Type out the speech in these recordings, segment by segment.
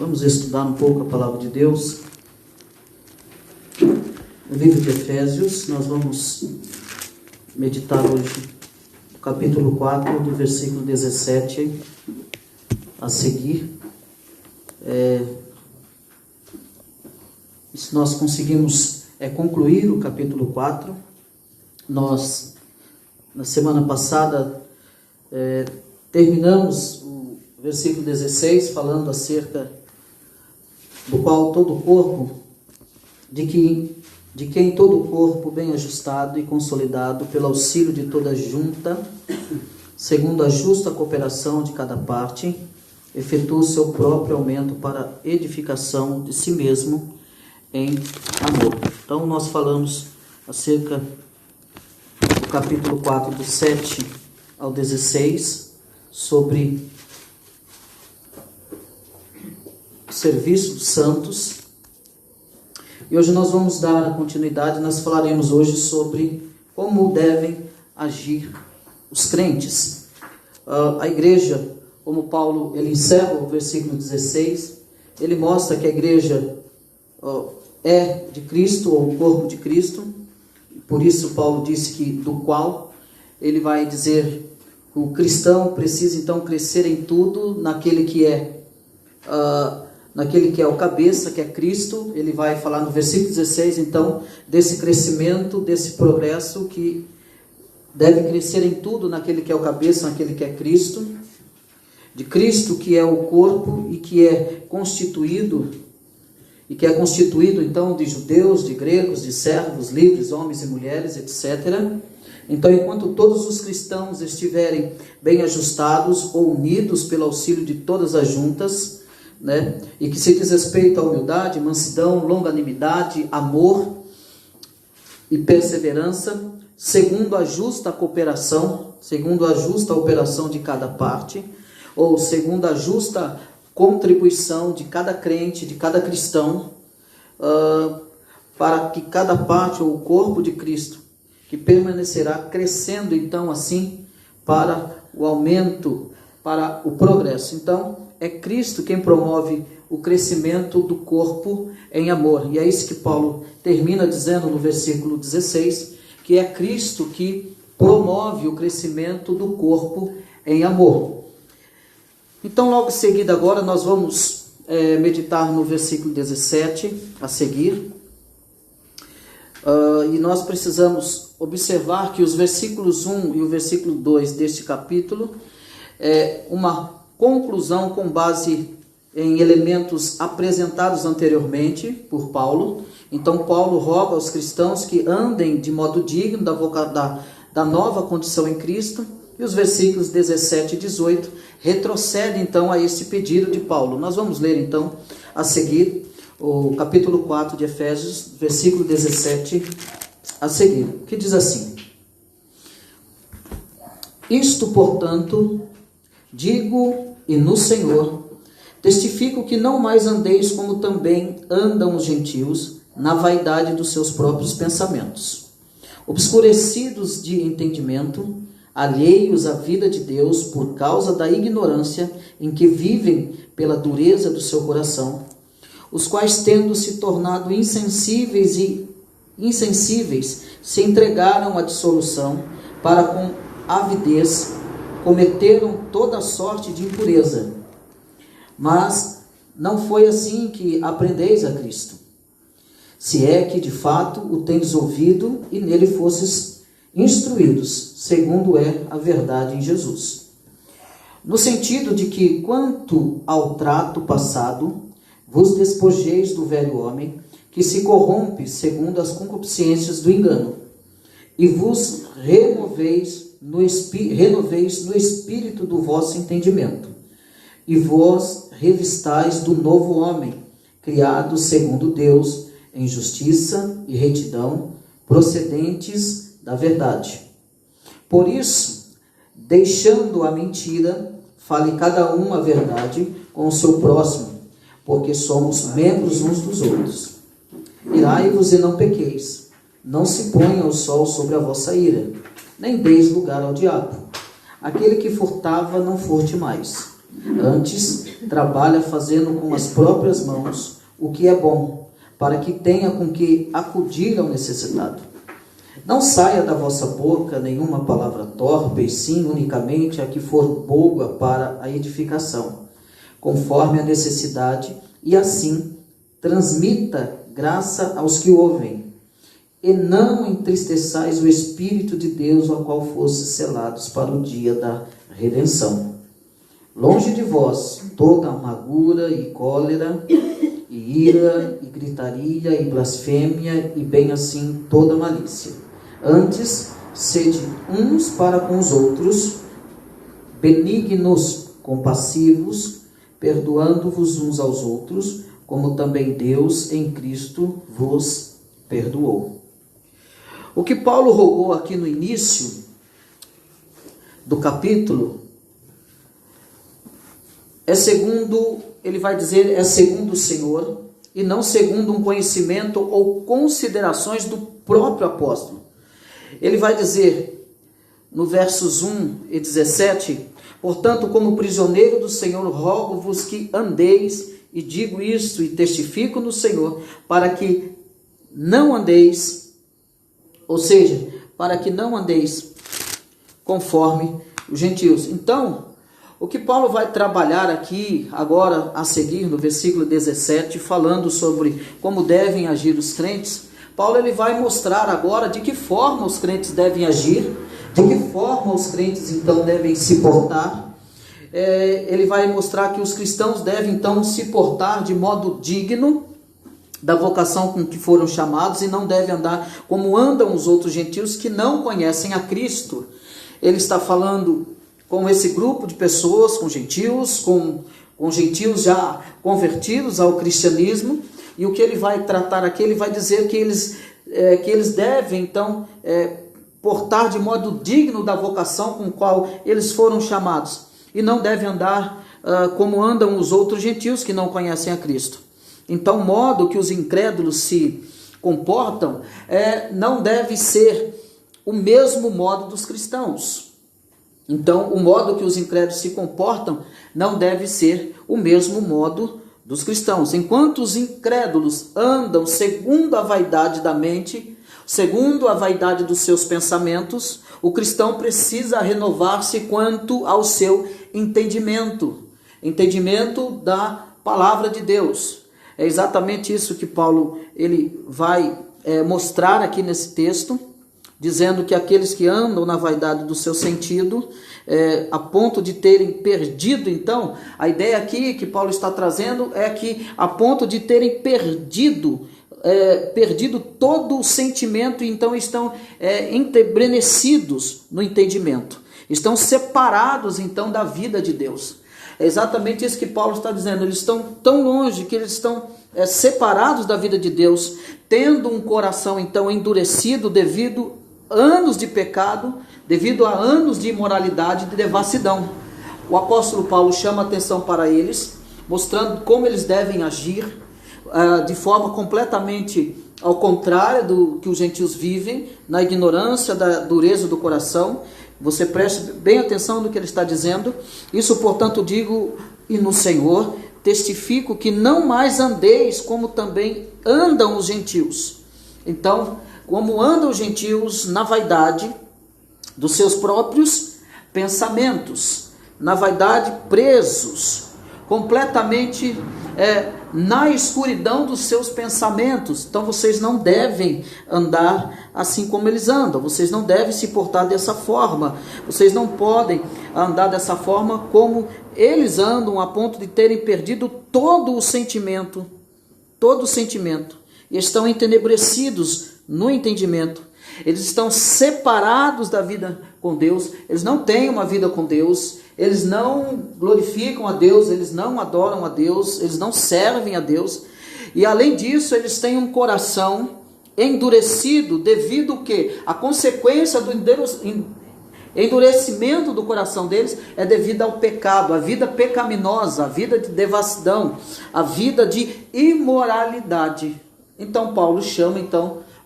Vamos estudar um pouco a palavra de Deus. No livro de Efésios, nós vamos meditar hoje no capítulo 4, do versículo 17 a seguir. Se nós conseguimos concluir o capítulo 4, nós, na semana passada, terminamos o versículo 16, falando acerca do qual todo o corpo, de quem todo o corpo bem ajustado e consolidado pelo auxílio de toda junta, segundo a justa cooperação de cada parte, efetua o seu próprio aumento para edificação de si mesmo em amor. Então nós falamos acerca do capítulo 4, do 7 ao 16, sobre o serviço dos santos. E hoje nós vamos dar a continuidade. Nós falaremos hoje sobre como devem agir os crentes. A igreja, como Paulo ele encerra o versículo 16, ele mostra que a igreja é de Cristo, ou o corpo de Cristo. Por isso Paulo disse que do qual ele vai dizer que o cristão precisa então crescer em tudo naquele que é o cabeça, que é Cristo. Ele vai falar no versículo 16, então, desse crescimento, desse progresso, que deve crescer em tudo naquele que é o cabeça, naquele que é Cristo, de Cristo que é o corpo e que é constituído então de judeus, de gregos, de servos, livres, homens e mulheres, etc. Então, enquanto todos os cristãos estiverem bem ajustados ou unidos pelo auxílio de todas as juntas, e que se diz respeito à humildade, mansidão, longanimidade, amor e perseverança, segundo a justa operação de cada parte, ou segundo a justa contribuição de cada crente, de cada cristão, para que cada parte, ou o corpo de Cristo, que permanecerá crescendo então assim para o aumento, para o progresso. Então, é Cristo quem promove o crescimento do corpo em amor. E é isso que Paulo termina dizendo no versículo 16, que é Cristo que promove o crescimento do corpo em amor. Então, logo em seguida agora, nós vamos meditar no versículo 17 a seguir. E nós precisamos observar que os versículos 1 e o versículo 2 deste capítulo é uma conclusão com base em elementos apresentados anteriormente por Paulo. Então Paulo roga aos cristãos que andem de modo digno da nova condição em Cristo, e os versículos 17 e 18 retrocedem então a esse pedido de Paulo. Nós vamos ler então a seguir o capítulo 4 de Efésios, versículo 17 a seguir, que diz assim: Isto, portanto, digo e no Senhor, testifico que não mais andeis como também andam os gentios, na vaidade dos seus próprios pensamentos, obscurecidos de entendimento, alheios à vida de Deus por causa da ignorância em que vivem pela dureza do seu coração, os quais, tendo se tornado insensíveis, se entregaram à dissolução, para com avidez cometeram toda sorte de impureza. Mas não foi assim que aprendeis a Cristo, se é que de fato o tendes ouvido e nele fostes instruídos, segundo é a verdade em Jesus. No sentido de que, quanto ao trato passado, vos despojeis do velho homem, que se corrompe segundo as concupiscências do engano, e vos renoveis no espírito do vosso entendimento, e vós revistais do novo homem, criado segundo Deus, em justiça e retidão, procedentes da verdade. Por isso, deixando a mentira, fale cada um a verdade com o seu próximo, porque somos membros uns dos outros. Irai-vos e não pequeis, não se ponha o sol sobre a vossa ira, nem deis lugar ao diabo. Aquele que furtava, não furte mais, Antes, trabalha fazendo com as próprias mãos o que é bom, para que tenha com que acudir ao necessitado. Não saia da vossa boca nenhuma palavra torpe, e sim unicamente a que for boa para a edificação, conforme a necessidade, e assim transmita graça aos que ouvem. E não entristeçais o Espírito de Deus, ao qual fostes selados para o dia da redenção. Longe de vós toda amargura e cólera, e ira, e gritaria, e blasfêmia, e bem assim toda malícia. Antes, sede uns para com os outros, benignos, compassivos, perdoando-vos uns aos outros, como também Deus em Cristo vos perdoou. O que Paulo rogou aqui no início do capítulo é segundo, ele vai dizer, é segundo o Senhor, e não segundo um conhecimento ou considerações do próprio apóstolo. Ele vai dizer, no versos 1 e 17, portanto, como prisioneiro do Senhor, rogo-vos que andeis, e digo isto e testifico no Senhor, para que não andeis, ou seja, para que não andeis conforme os gentios. Então, o que Paulo vai trabalhar aqui, agora a seguir, no versículo 17, falando sobre como devem agir os crentes, Paulo ele vai mostrar agora de que forma os crentes devem agir, de que forma os crentes então devem se portar. Ele vai mostrar que os cristãos devem então se portar de modo digno da vocação com que foram chamados e não devem andar como andam os outros gentios que não conhecem a Cristo. Ele está falando com esse grupo de pessoas, com gentios já convertidos ao cristianismo, e o que ele vai tratar aqui, ele vai dizer que eles devem então portar de modo digno da vocação com qual eles foram chamados, e não devem andar como andam os outros gentios que não conhecem a Cristo. Então, o modo que os incrédulos se comportam não deve ser o mesmo modo dos cristãos. Então, o modo que os incrédulos se comportam não deve ser o mesmo modo dos cristãos. Enquanto os incrédulos andam segundo a vaidade da mente, segundo a vaidade dos seus pensamentos, o cristão precisa renovar-se quanto ao seu entendimento da palavra de Deus. É exatamente isso que Paulo ele vai mostrar aqui nesse texto, dizendo que aqueles que andam na vaidade do seu sentido, a ponto de terem perdido, então, a ideia aqui que Paulo está trazendo é que a ponto de terem perdido todo o sentimento, então estão entebrecidos no entendimento, estão separados então da vida de Deus. É exatamente isso que Paulo está dizendo, eles estão tão longe que eles estão separados da vida de Deus, tendo um coração então endurecido devido a anos de pecado, devido a anos de imoralidade e de devassidão. O apóstolo Paulo chama a atenção para eles, mostrando como eles devem agir de forma completamente ao contrário do que os gentios vivem, na ignorância, da dureza do coração. Você preste bem atenção no que ele está dizendo. Isso, portanto, digo e no Senhor testifico que não mais andeis como também andam os gentios. Então, como andam os gentios na vaidade dos seus próprios pensamentos, na vaidade presos, completamente na escuridão dos seus pensamentos. Então vocês não devem andar assim como eles andam, vocês não devem se portar dessa forma, vocês não podem andar dessa forma como eles andam, a ponto de terem perdido todo o sentimento, e estão entenebrecidos no entendimento. Eles estão separados da vida com Deus, eles não têm uma vida com Deus, eles não glorificam a Deus, eles não adoram a Deus, eles não servem a Deus, e além disso eles têm um coração endurecido devido ao quê? A consequência do endurecimento do coração deles é devido ao pecado, a vida pecaminosa, a vida de devassidão, a vida de imoralidade. Então Paulo chama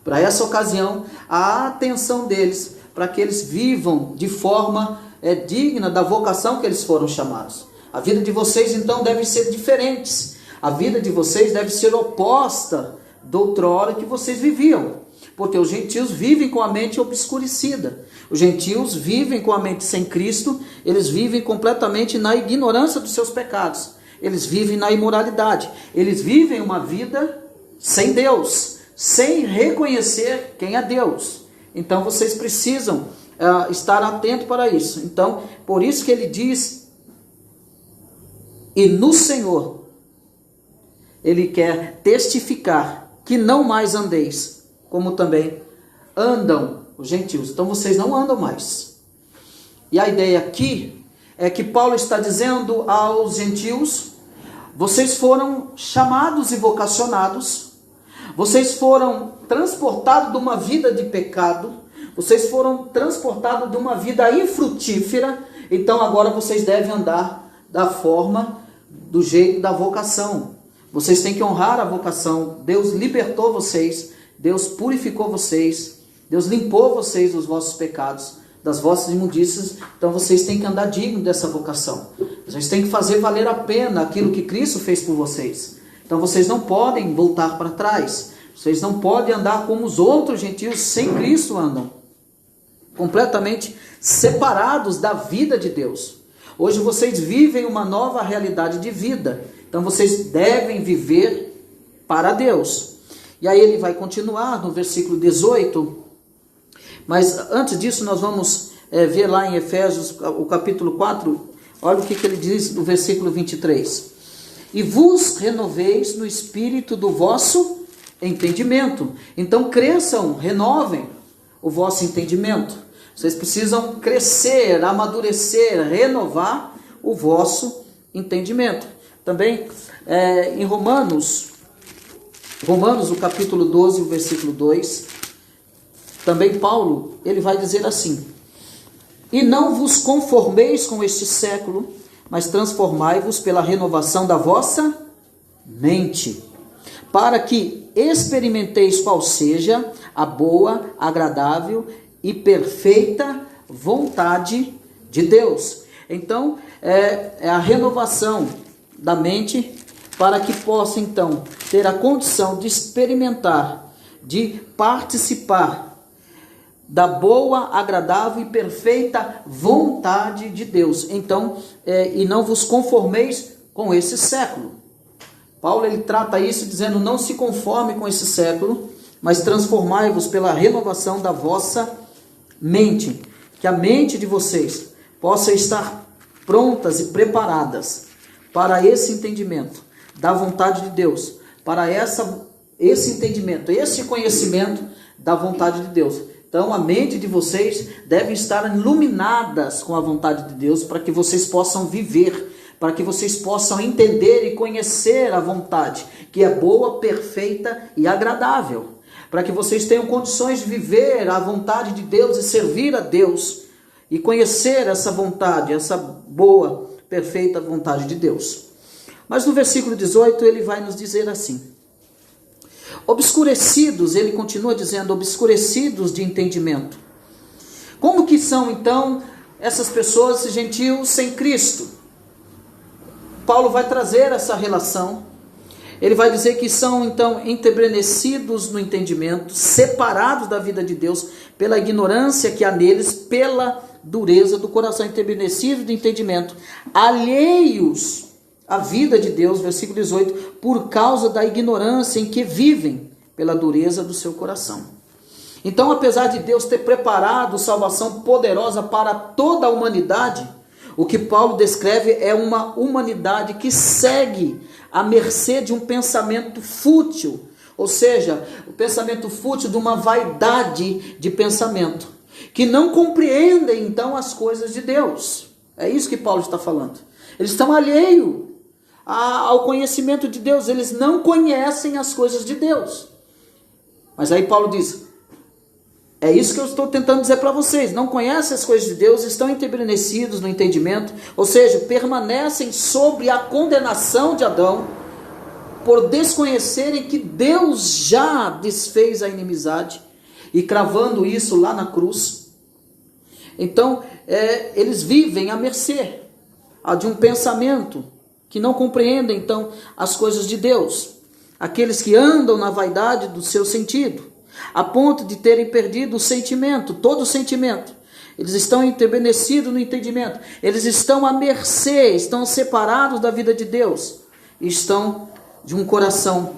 para essa ocasião a atenção deles, para que eles vivam de forma digna da vocação que eles foram chamados. A vida de vocês então deve ser diferente. A vida de vocês deve ser oposta da outrora que vocês viviam. Porque os gentios vivem com a mente obscurecida. Os gentios vivem com a mente sem Cristo. Eles vivem completamente na ignorância dos seus pecados. Eles vivem na imoralidade. Eles vivem uma vida sem Deus, sem reconhecer quem é Deus. Então vocês precisam estar atentos para isso. Então, por isso que ele diz, e no Senhor, ele quer testificar que não mais andeis, como também andam os gentios. Então vocês não andam mais. E a ideia aqui é que Paulo está dizendo aos gentios: vocês foram chamados e vocacionados, vocês foram transportados de uma vida de pecado, vocês foram transportados de uma vida infrutífera, então agora vocês devem andar da forma, do jeito da vocação. Vocês têm que honrar a vocação. Deus libertou vocês, Deus purificou vocês, Deus limpou vocês dos vossos pecados, das vossas imundícias. Então vocês têm que andar digno dessa vocação. Vocês têm que fazer valer a pena aquilo que Cristo fez por vocês. Então vocês não podem voltar para trás. Vocês não podem andar como os outros gentios sem Cristo andam, completamente separados da vida de Deus. Hoje vocês vivem uma nova realidade de vida. Então vocês devem viver para Deus. E aí ele vai continuar no versículo 18. Mas antes disso nós vamos ver lá em Efésios, o capítulo 4. Olha o que ele diz no versículo 23. E vos renoveis no espírito do vosso entendimento. Então cresçam, renovem o vosso entendimento. Vocês precisam crescer, amadurecer, renovar o vosso entendimento. Também em Romanos, o capítulo 12, o versículo 2, também Paulo, ele vai dizer assim: e não vos conformeis com este século, mas transformai-vos pela renovação da vossa mente, para que experimenteis qual seja a boa, agradável e perfeita vontade de Deus. Então, é a renovação da mente, para que possa então ter a condição de experimentar, de participar da boa, agradável e perfeita vontade de Deus. Então, e não vos conformeis com esse século. Paulo ele trata isso dizendo: não se conforme com esse século, mas transformai-vos pela renovação da vossa mente. Que a mente de vocês possa estar prontas e preparadas para esse entendimento da vontade de Deus, para esse entendimento, esse conhecimento da vontade de Deus. Então a mente de vocês deve estar iluminadas com a vontade de Deus, para que vocês possam viver, para que vocês possam entender e conhecer a vontade, que é boa, perfeita e agradável, para que vocês tenham condições de viver a vontade de Deus e servir a Deus, e conhecer essa vontade, essa boa, perfeita vontade de Deus. Mas no versículo 18 ele vai nos dizer assim: obscurecidos, ele continua dizendo, obscurecidos de entendimento. Como que são então essas pessoas, esses gentios sem Cristo? Paulo vai trazer essa relação. Ele vai dizer que são então entebrecidos no entendimento, separados da vida de Deus pela ignorância que há neles, pela dureza do coração, entebrecidos do entendimento, alheios à vida de Deus, versículo 18, por causa da ignorância em que vivem, pela dureza do seu coração. Então, apesar de Deus ter preparado salvação poderosa para toda a humanidade, o que Paulo descreve é uma humanidade que segue à mercê de um pensamento fútil, ou seja, o pensamento fútil de uma vaidade de pensamento, que não compreendem então as coisas de Deus. É isso que Paulo está falando. Eles estão alheios ao conhecimento de Deus, eles não conhecem as coisas de Deus. Mas aí Paulo diz: é isso que eu estou tentando dizer para vocês, não conhecem as coisas de Deus, estão entebrecidos no entendimento, ou seja, permanecem sobre a condenação de Adão, por desconhecerem que Deus já desfez a inimizade, e cravando isso lá na cruz. Então, eles vivem à mercê de um pensamento, que não compreendem então as coisas de Deus. Aqueles que andam na vaidade do seu sentido, a ponto de terem perdido o sentimento, todo o sentimento. Eles estão enternecidos no entendimento, eles estão à mercê, estão separados da vida de Deus, estão de um coração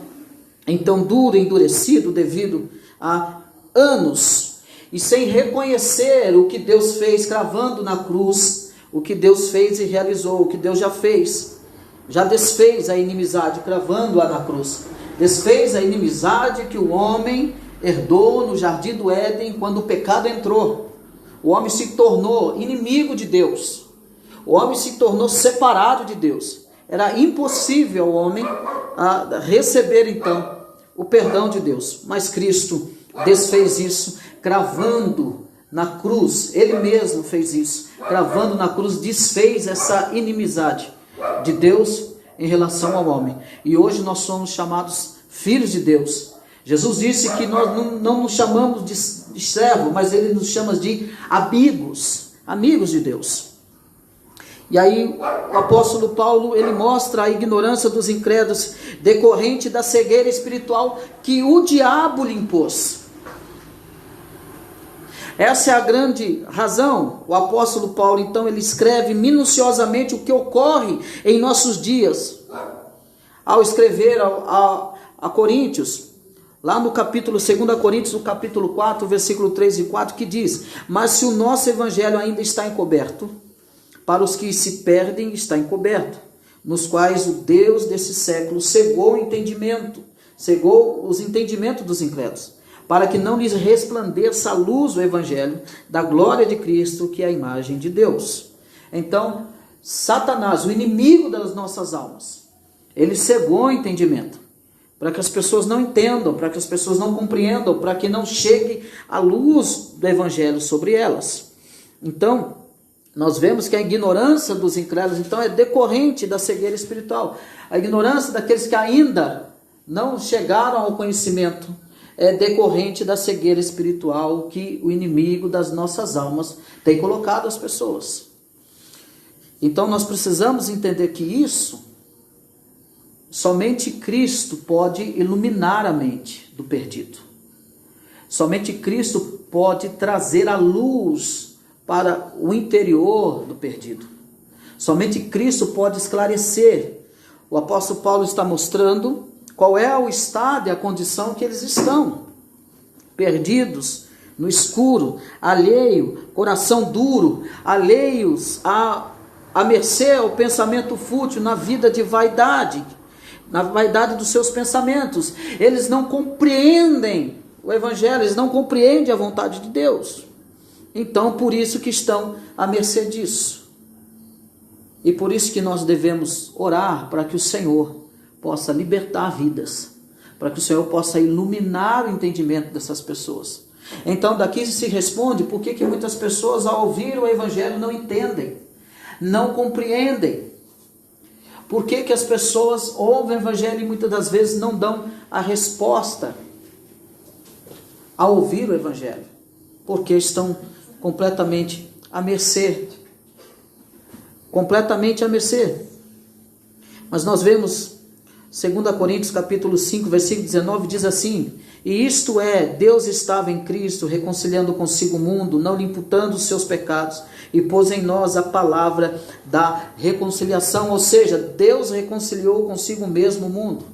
então duro, endurecido devido a anos, e sem reconhecer o que Deus fez cravando na cruz, o que Deus fez e realizou, o que Deus já fez, já desfez a inimizade cravando-a na cruz, desfez a inimizade que o homem herdou no jardim do Éden quando o pecado entrou. O homem se tornou inimigo de Deus, o homem se tornou separado de Deus. Era impossível ao homem receber então o perdão de Deus, mas Cristo desfez isso, cravando na cruz. Ele mesmo fez isso, cravando na cruz, desfez essa inimizade de Deus em relação ao homem. E hoje nós somos chamados filhos de Deus. Jesus disse que nós não nos chamamos de servo, mas Ele nos chama de amigos, amigos de Deus. E aí o apóstolo Paulo, ele mostra a ignorância dos incrédulos decorrente da cegueira espiritual que o diabo lhe impôs. Essa é a grande razão. O apóstolo Paulo, então, ele escreve minuciosamente o que ocorre em nossos dias. Ao escrever a Coríntios, lá no capítulo 2 Coríntios, no capítulo 4, versículo 3 e 4, que diz: mas se o nosso evangelho ainda está encoberto, para os que se perdem está encoberto, nos quais o Deus desse século cegou o entendimento, cegou os entendimentos dos incrédulos, para que não lhes resplandeça a luz do evangelho da glória de Cristo, que é a imagem de Deus. Então, Satanás, o inimigo das nossas almas, ele cegou o entendimento, para que as pessoas não entendam, para que as pessoas não compreendam, para que não chegue a luz do evangelho sobre elas. Então, nós vemos que a ignorância dos incrédulos, então, é decorrente da cegueira espiritual. A ignorância daqueles que ainda não chegaram ao conhecimento é decorrente da cegueira espiritual que o inimigo das nossas almas tem colocado às pessoas. Então, nós precisamos entender que isso, somente Cristo pode iluminar a mente do perdido. Somente Cristo pode trazer a luz para o interior do perdido. Somente Cristo pode esclarecer. O apóstolo Paulo está mostrando qual é o estado e a condição que eles estão. Perdidos, no escuro, alheio, coração duro, alheios à mercê ao pensamento fútil, na vida de vaidade, na vaidade dos seus pensamentos. Eles não compreendem o evangelho, eles não compreendem a vontade de Deus. Então, por isso que estão à mercê disso. E por isso que nós devemos orar para que o Senhor possa libertar vidas, para que o Senhor possa iluminar o entendimento dessas pessoas. Então, daqui se responde por que muitas pessoas, ao ouvir o evangelho, não entendem, não compreendem. Por que as pessoas ouvem o evangelho e muitas das vezes não dão a resposta ao ouvir o evangelho? Porque estão completamente à mercê. Completamente à mercê. Mas nós vemos 2 Coríntios capítulo 5, versículo 19, diz assim: e isto é, Deus estava em Cristo, reconciliando consigo o mundo, não lhe imputando os seus pecados, e pôs em nós a palavra da reconciliação. Ou seja, Deus reconciliou consigo mesmo o mundo.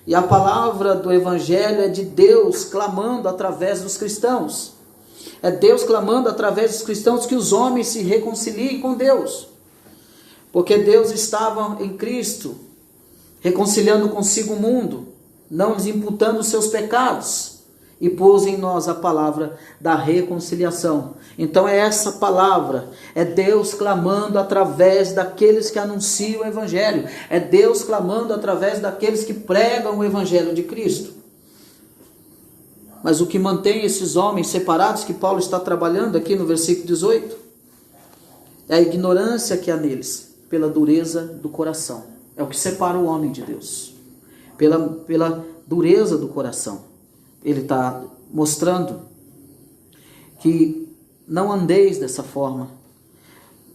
E a palavra do evangelho é de Deus clamando através dos cristãos. É Deus clamando através dos cristãos que os homens se reconciliem com Deus. Porque Deus estava em Cristo, reconciliando consigo o mundo, não lhes imputando os seus pecados, e pôs em nós a palavra da reconciliação. Então é essa palavra, é Deus clamando através daqueles que anunciam o evangelho, é Deus clamando através daqueles que pregam o evangelho de Cristo. Mas o que mantém esses homens separados, que Paulo está trabalhando aqui no versículo 18, é a ignorância que há neles, pela dureza do coração. É o que separa o homem de Deus, pela dureza do coração. Ele está mostrando que não andeis dessa forma.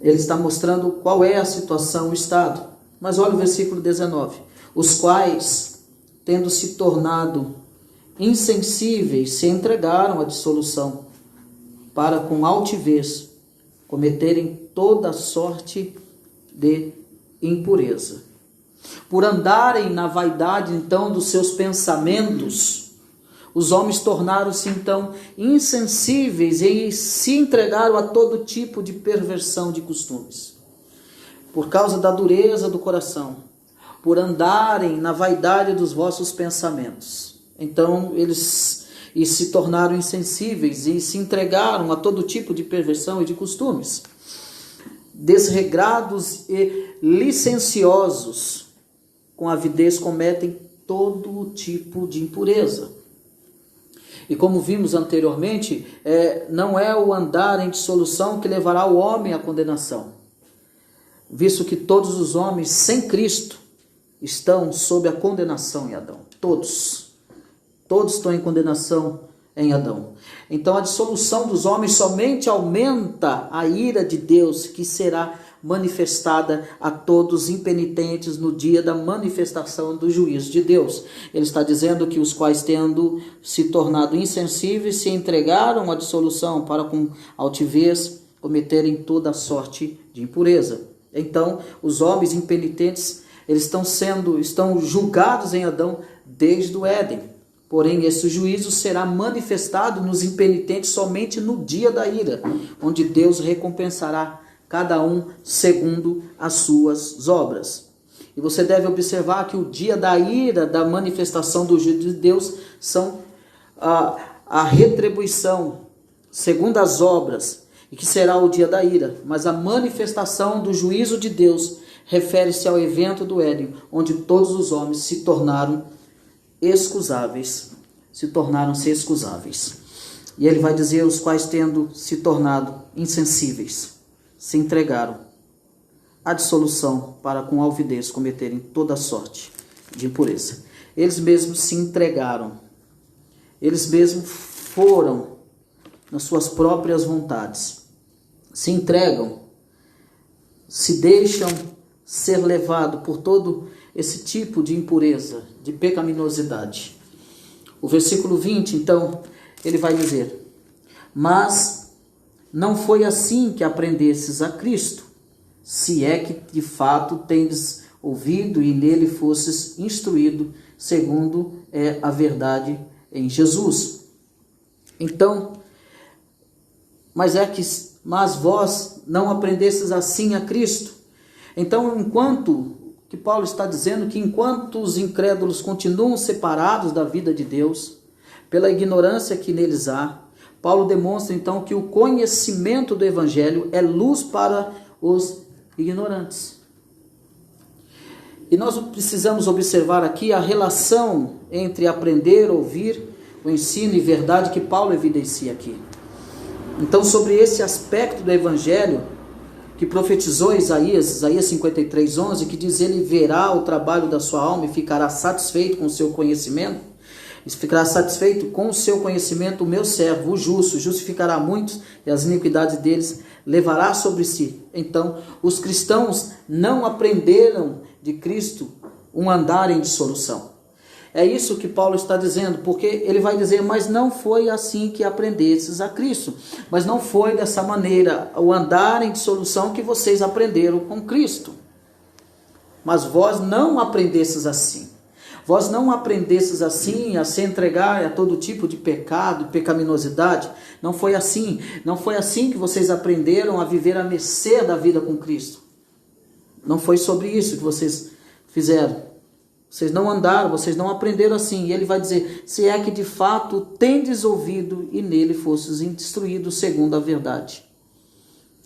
ele está mostrando qual é a situação, o estado. Mas olha o versículo 19. Os quais, tendo se tornado insensíveis, se entregaram à dissolução, para com altivez cometerem toda sorte de impureza. Por andarem na vaidade, então, dos seus pensamentos, os homens tornaram-se, então, insensíveis e se entregaram a todo tipo de perversão de costumes. Por causa da dureza do coração, por andarem na vaidade dos vossos pensamentos. Então, eles se tornaram insensíveis e se entregaram a todo tipo de perversão e de costumes. Desregrados e licenciosos, com avidez cometem todo tipo de impureza. E como vimos anteriormente, não é o andar em dissolução que levará o homem à condenação, visto que todos os homens sem Cristo estão sob a condenação em Adão. Todos estão em condenação em Adão. Então a dissolução dos homens somente aumenta a ira de Deus, que será manifestada a todos impenitentes no dia da manifestação do juízo de Deus. Ele está dizendo que os quais, tendo se tornado insensíveis, se entregaram à dissolução para com altivez cometerem toda sorte de impureza. Então, os homens impenitentes, eles estão julgados em Adão desde o Éden. Porém, esse juízo será manifestado nos impenitentes somente no dia da ira, onde Deus recompensará cada um segundo as suas obras. E você deve observar que o dia da ira, da manifestação do juízo de Deus, são a retribuição segundo as obras, e que será o dia da ira. Mas a manifestação do juízo de Deus refere-se ao evento do Éden, onde todos os homens se tornaram excusáveis, tornaram-se excusáveis. E ele vai dizer: os quais, tendo se tornado insensíveis, se entregaram à dissolução para com alvidez cometerem toda sorte de impureza. Eles mesmos se entregaram, eles mesmos foram nas suas próprias vontades, se entregam, se deixam ser levados por todo esse tipo de impureza, de pecaminosidade. O versículo 20, então, ele vai dizer: mas não foi assim que aprendesses a Cristo, se é que de fato tendes ouvido e nele fosses instruído, segundo é a verdade em Jesus. Então, mas vós não aprendestes assim a Cristo. Então, que Paulo está dizendo que enquanto os incrédulos continuam separados da vida de Deus, pela ignorância que neles há, Paulo demonstra então que o conhecimento do Evangelho é luz para os ignorantes. E nós precisamos observar aqui a relação entre aprender, ouvir o ensino e verdade que Paulo evidencia aqui. Então, sobre esse aspecto do Evangelho, que profetizou Isaías 53:11, que diz: ele verá o trabalho da sua alma e ficará satisfeito com o seu conhecimento. Ficará satisfeito com o seu conhecimento o meu servo, o justo, justificará muitos e as iniquidades deles levará sobre si. Então, os cristãos não aprenderam de Cristo um andar em dissolução. É isso que Paulo está dizendo, porque ele vai dizer: mas não foi assim que aprendestes a Cristo. Mas não foi dessa maneira, o andar em dissolução, que vocês aprenderam com Cristo. Mas vós não aprendestes assim. Vós não aprendestes assim a se entregar a todo tipo de pecado, pecaminosidade. Não foi assim. Não foi assim que vocês aprenderam a viver à mercê da vida com Cristo. Não foi sobre isso que vocês fizeram. Vocês não andaram, vocês não aprenderam assim. E ele vai dizer: se é que de fato tendes ouvido e nele fostes instruídos segundo a verdade.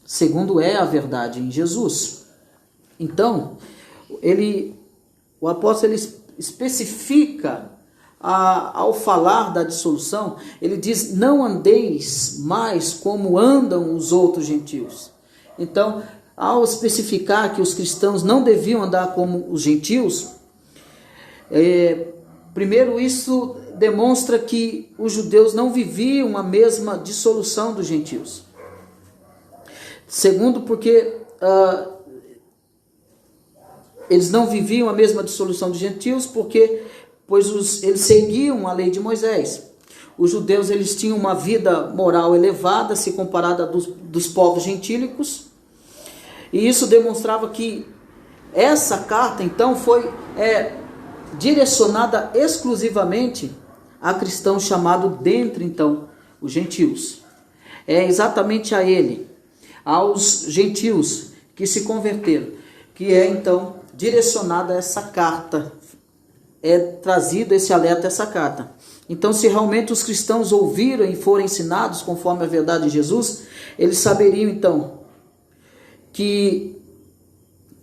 Segundo é a verdade em Jesus. Então, o apóstolo especifica, ao falar da dissolução, ele diz: não andeis mais como andam os outros gentios. Então, ao especificar que os cristãos não deviam andar como os gentios, primeiro, isso demonstra que os judeus não viviam a mesma dissolução dos gentios. Segundo, porque eles não viviam a mesma dissolução dos gentios, pois eles seguiam a lei de Moisés. Os judeus, eles tinham uma vida moral elevada, se comparada dos povos gentílicos, e isso demonstrava que essa carta, então, foi direcionada exclusivamente a cristãos chamados dentre, então, os gentios. É exatamente a ele, aos gentios que se converteram, que é, então, direcionada essa carta, trazido esse alerta, essa carta. Então, se realmente os cristãos ouviram e foram ensinados conforme a verdade de Jesus, eles saberiam, então, que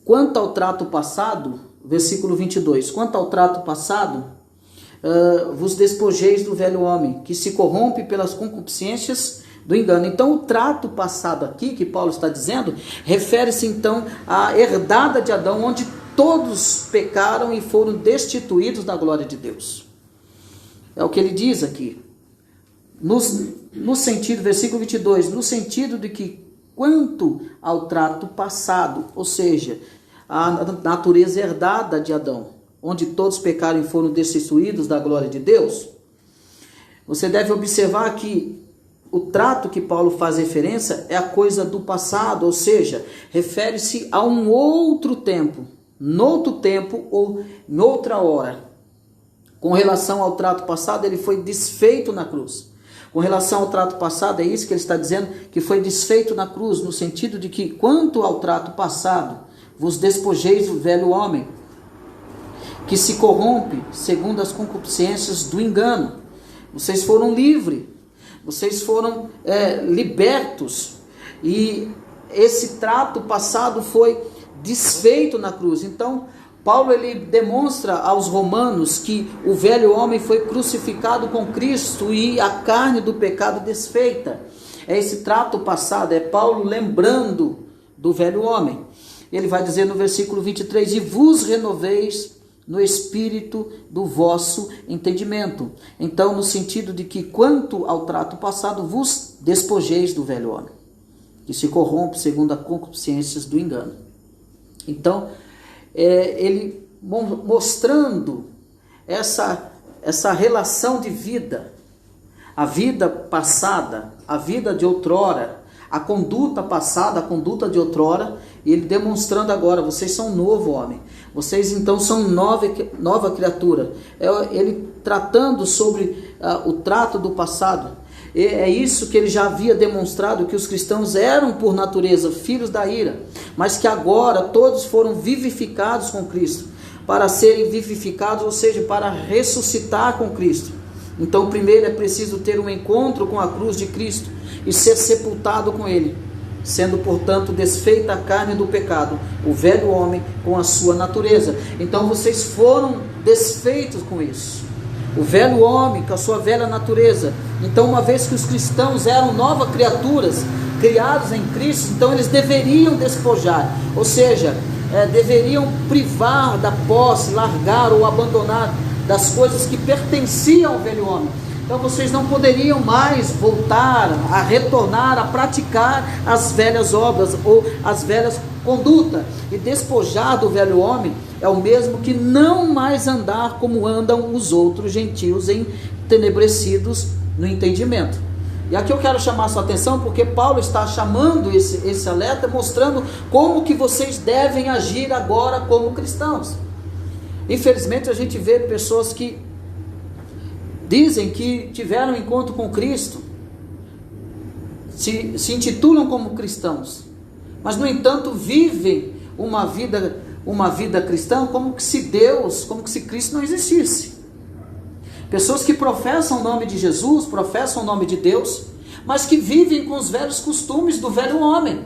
quanto ao trato passado, versículo 22, quanto ao trato passado, vos despojeis do velho homem, que se corrompe pelas concupiscências do engano. Então, o trato passado aqui, que Paulo está dizendo, refere-se então à herdada de Adão, onde todos pecaram e foram destituídos da glória de Deus. É o que ele diz aqui. No sentido, versículo 22, no sentido de que quanto ao trato passado, ou seja, a natureza herdada de Adão, onde todos pecaram e foram destituídos da glória de Deus, você deve observar que o trato que Paulo faz referência é a coisa do passado, ou seja, refere-se a um outro tempo, noutro tempo ou em outra hora. Com relação ao trato passado, ele foi desfeito na cruz. Com relação ao trato passado, é isso que ele está dizendo, que foi desfeito na cruz, no sentido de que, quanto ao trato passado, vos despojeis do velho homem, que se corrompe segundo as concupiscências do engano. Vocês foram livres, vocês foram libertos, e esse trato passado foi desfeito na cruz. Então, Paulo, ele demonstra aos romanos que o velho homem foi crucificado com Cristo e a carne do pecado desfeita. É esse trato passado, é Paulo lembrando do velho homem. Ele vai dizer no versículo 23, e vos renoveis no espírito do vosso entendimento. Então, no sentido de que quanto ao trato passado, vos despojeis do velho homem, que se corrompe segundo as concupiscências do engano. Então, ele mostrando essa relação de vida, a vida passada, a vida de outrora, a conduta passada, a conduta de outrora, e ele demonstrando agora, vocês são um novo homem, vocês então são nova criatura. Ele tratando sobre o trato do passado. É isso que ele já havia demonstrado, que os cristãos eram por natureza filhos da ira, mas que agora todos foram vivificados com Cristo, para serem vivificados, ou seja, para ressuscitar com Cristo. Então, primeiro é preciso ter um encontro com a cruz de Cristo e ser sepultado com Ele, sendo, portanto, desfeita a carne do pecado, o velho homem com a sua natureza. Então, vocês foram desfeitos com isso. O velho homem com a sua velha natureza. Então, uma vez que os cristãos eram novas criaturas, criados em Cristo, então eles deveriam despojar, ou seja, deveriam privar da posse, largar ou abandonar das coisas que pertenciam ao velho homem. Então vocês não poderiam mais voltar a retornar, a praticar as velhas obras ou as velhas condutas. E despojar do velho homem é o mesmo que não mais andar como andam os outros gentios entenebrecidos no entendimento. E aqui eu quero chamar a sua atenção, porque Paulo está chamando esse alerta, mostrando como que vocês devem agir agora como cristãos. Infelizmente a gente vê pessoas que dizem que tiveram um encontro com Cristo, se intitulam como cristãos, mas no entanto vivem uma vida cristã como que se Cristo não existisse. Pessoas que professam o nome de Jesus, professam o nome de Deus, mas que vivem com os velhos costumes do velho homem.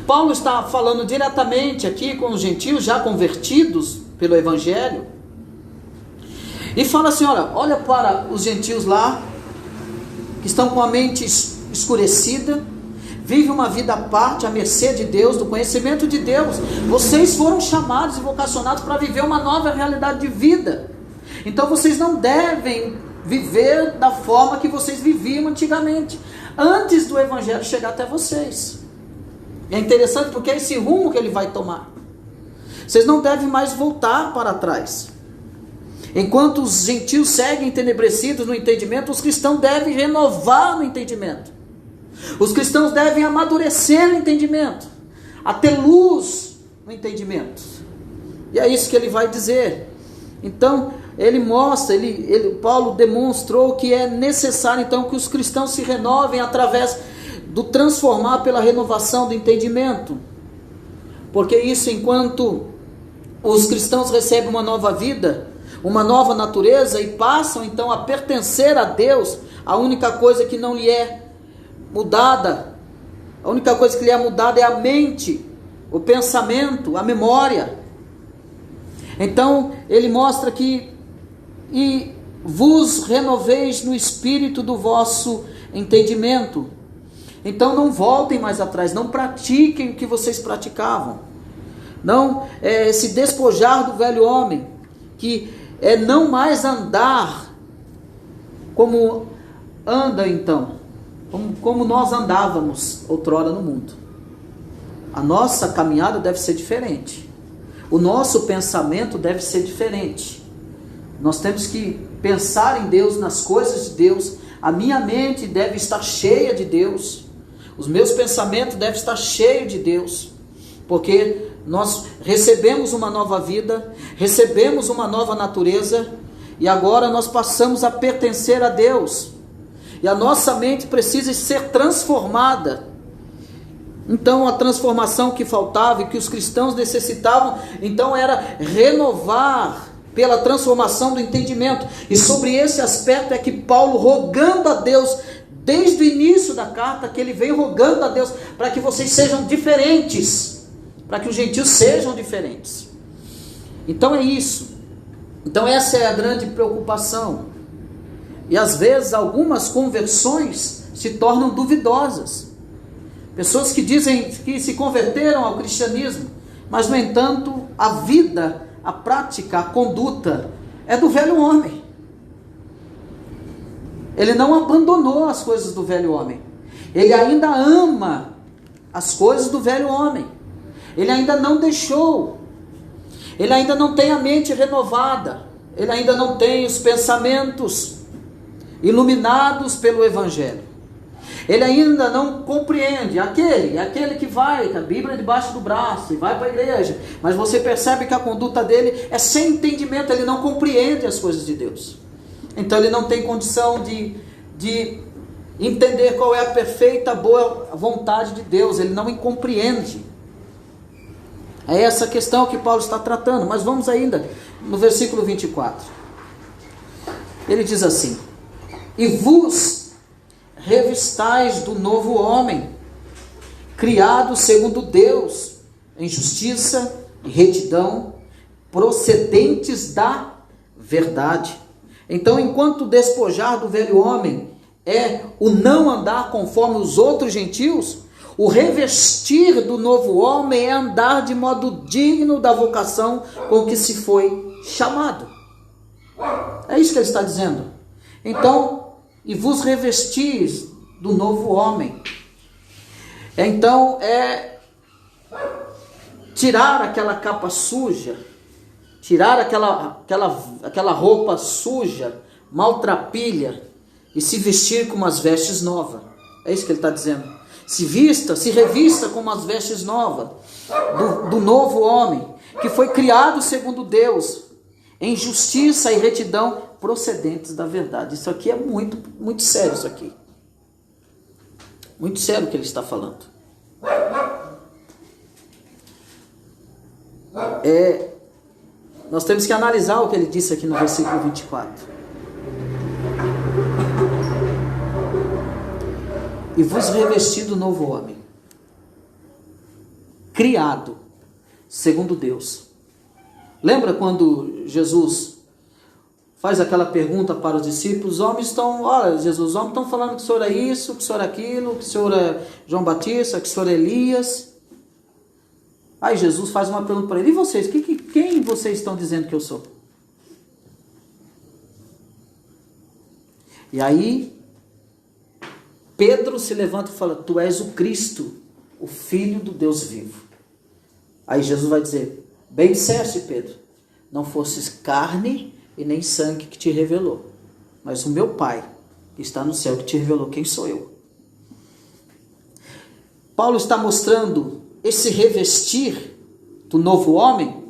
Paulo está falando diretamente aqui com os gentios já convertidos pelo Evangelho, e fala assim, olha para os gentios lá, que estão com a mente escurecida, vivem uma vida à parte, à mercê de Deus, do conhecimento de Deus. Vocês foram chamados e vocacionados para viver uma nova realidade de vida. Então vocês não devem viver da forma que vocês viviam antigamente, antes do Evangelho chegar até vocês. É interessante porque é esse rumo que ele vai tomar. Vocês não devem mais voltar para trás. Enquanto os gentios seguem entenebrecidos no entendimento, os cristãos devem renovar no entendimento. Os cristãos devem amadurecer no entendimento, a ter luz no entendimento. E é isso que ele vai dizer. Então, ele mostra, Paulo demonstrou que é necessário então que os cristãos se renovem através do transformar pela renovação do entendimento. Porque isso, enquanto os cristãos recebem uma nova vida, uma nova natureza e passam então a pertencer a Deus, a única coisa que não lhe é mudada, a única coisa que lhe é mudada é a mente, o pensamento, a memória. Então ele mostra que e vos renoveis no espírito do vosso entendimento. Então não voltem mais atrás, não pratiquem o que vocês praticavam, não se despojar do velho homem, que é não mais andar como anda então, como nós andávamos outrora no mundo. A nossa caminhada deve ser diferente, o nosso pensamento deve ser diferente. Nós temos que pensar em Deus, nas coisas de Deus. A minha mente deve estar cheia de Deus, os meus pensamentos devem estar cheios de Deus, porque nós recebemos uma nova vida, recebemos uma nova natureza, e agora nós passamos a pertencer a Deus, e a nossa mente precisa ser transformada. Então a transformação que faltava e que os cristãos necessitavam, então era renovar pela transformação do entendimento. E sobre esse aspecto é que Paulo, rogando a Deus, desde o início da carta, que ele vem rogando a Deus para que vocês sejam diferentes, para que os gentios sejam diferentes. Então é isso. Então essa é a grande preocupação. E às vezes algumas conversões se tornam duvidosas. Pessoas que dizem que se converteram ao cristianismo, mas no entanto a vida, a prática, a conduta é do velho homem. Ele não abandonou as coisas do velho homem. Ele ainda ama as coisas do velho homem. Ele ainda não deixou. Ele ainda não tem a mente renovada. Ele ainda não tem os pensamentos iluminados pelo Evangelho. Ele ainda não compreende aquele que vai com a Bíblia debaixo do braço e vai para a igreja, mas você percebe que a conduta dele é sem entendimento, ele não compreende as coisas de Deus. Então ele não tem condição de entender qual é a perfeita, boa vontade de Deus, ele não compreende. É essa questão que Paulo está tratando, mas vamos ainda no versículo 24. Ele diz assim: e vos revistais do novo homem, criado segundo Deus, em justiça e retidão, procedentes da verdade. Então, enquanto despojar do velho homem é o não andar conforme os outros gentios, o revestir do novo homem é andar de modo digno da vocação com que se foi chamado. É isso que ele está dizendo. Então, e vos revestis do novo homem. Então é tirar aquela capa suja, tirar aquela roupa suja, maltrapilha, e se vestir com umas vestes novas. É isso que ele está dizendo. Se revista com umas vestes novas, do novo homem, que foi criado segundo Deus, em justiça e retidão, procedentes da verdade. Isso aqui é muito, muito sério, isso aqui. Muito sério o que ele está falando. Nós temos que analisar o que ele disse aqui no versículo 24. E vos revesti do novo homem, criado segundo Deus. Lembra quando Jesus faz aquela pergunta para os discípulos? Os homens estão, olha Jesus, os homens estão falando que o Senhor é isso, que o Senhor é aquilo, que o Senhor é João Batista, que o Senhor é Elias. Aí Jesus faz uma pergunta para ele: e vocês, quem vocês estão dizendo que eu sou? E aí Pedro se levanta e fala: tu és o Cristo, o Filho do Deus vivo. Aí Jesus vai dizer: bem disseste, Pedro, não fosses carne e nem sangue que te revelou, mas o meu Pai que está no céu que te revelou quem sou eu. Paulo está mostrando esse revestir do novo homem.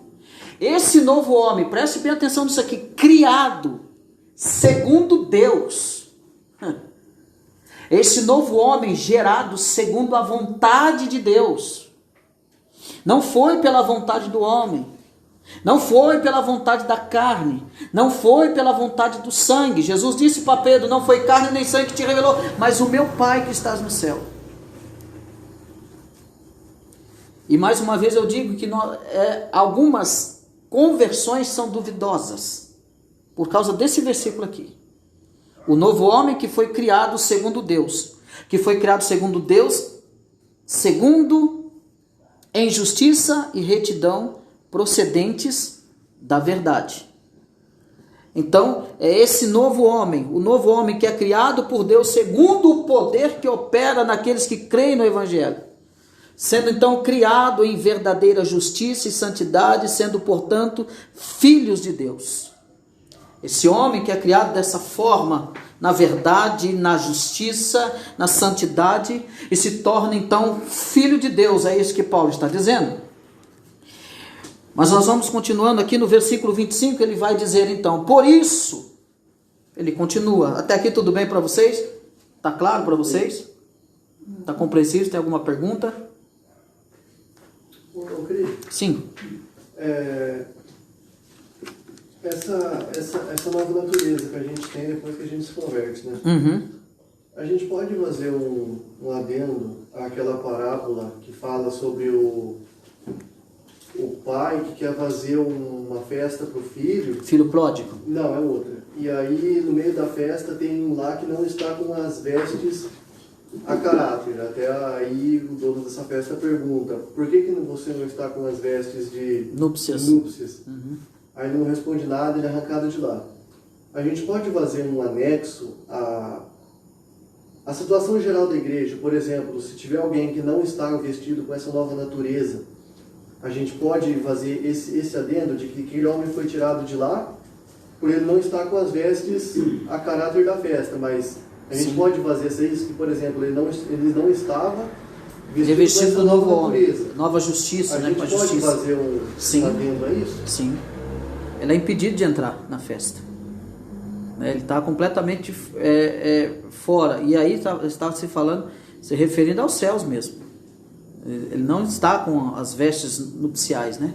Esse novo homem, preste bem atenção nisso aqui, criado segundo Deus. Esse novo homem gerado segundo a vontade de Deus. Não foi pela vontade do homem, não foi pela vontade da carne, não foi pela vontade do sangue. Jesus disse para Pedro: não foi carne nem sangue que te revelou, mas o meu Pai que estás no céu. E mais uma vez eu digo que algumas conversões são duvidosas, por causa desse versículo aqui. O novo homem que foi criado segundo Deus, que foi criado segundo Deus, segundo em justiça e retidão procedentes da verdade. Então, é esse novo homem, o novo homem que é criado por Deus segundo o poder que opera naqueles que creem no Evangelho. Sendo então criado em verdadeira justiça e santidade, sendo portanto filhos de Deus. Esse homem que é criado dessa forma, na verdade, na justiça, na santidade, e se torna então filho de Deus, é isso que Paulo está dizendo. Mas nós vamos continuando aqui no versículo 25, ele vai dizer então: por isso, ele continua. Até aqui tudo bem para vocês? Está claro para vocês? Está compreensível? Tem alguma pergunta? Eu creio. Sim. Essa nova natureza que a gente tem depois que a gente se converte, né? Uhum. A gente pode fazer um adendo àquela parábola que fala sobre o pai que quer fazer uma festa para o filho. Filho pródigo? Não, é outra. E aí, no meio da festa, tem um lá que não está com as vestes a caráter. Até aí, o dono dessa festa pergunta: por que você não está com as vestes de núpcias? Uhum. Aí não responde nada, ele é arrancado de lá. A gente pode fazer um anexo à situação geral da igreja. Por exemplo, se tiver alguém que não está vestido com essa nova natureza, a gente pode fazer esse adendo de que aquele homem foi tirado de lá por ele não estar com as vestes a caráter da festa. Mas a gente pode fazer isso, que, por exemplo, ele não estava revestido do novo homem, natureza. Nova justiça, né? A gente pode fazer um adendo a isso? Sim. Ele é impedido de entrar na festa. Ele está completamente fora. E aí está se falando, se referindo aos céus mesmo. Ele não está com as vestes nupciais, né?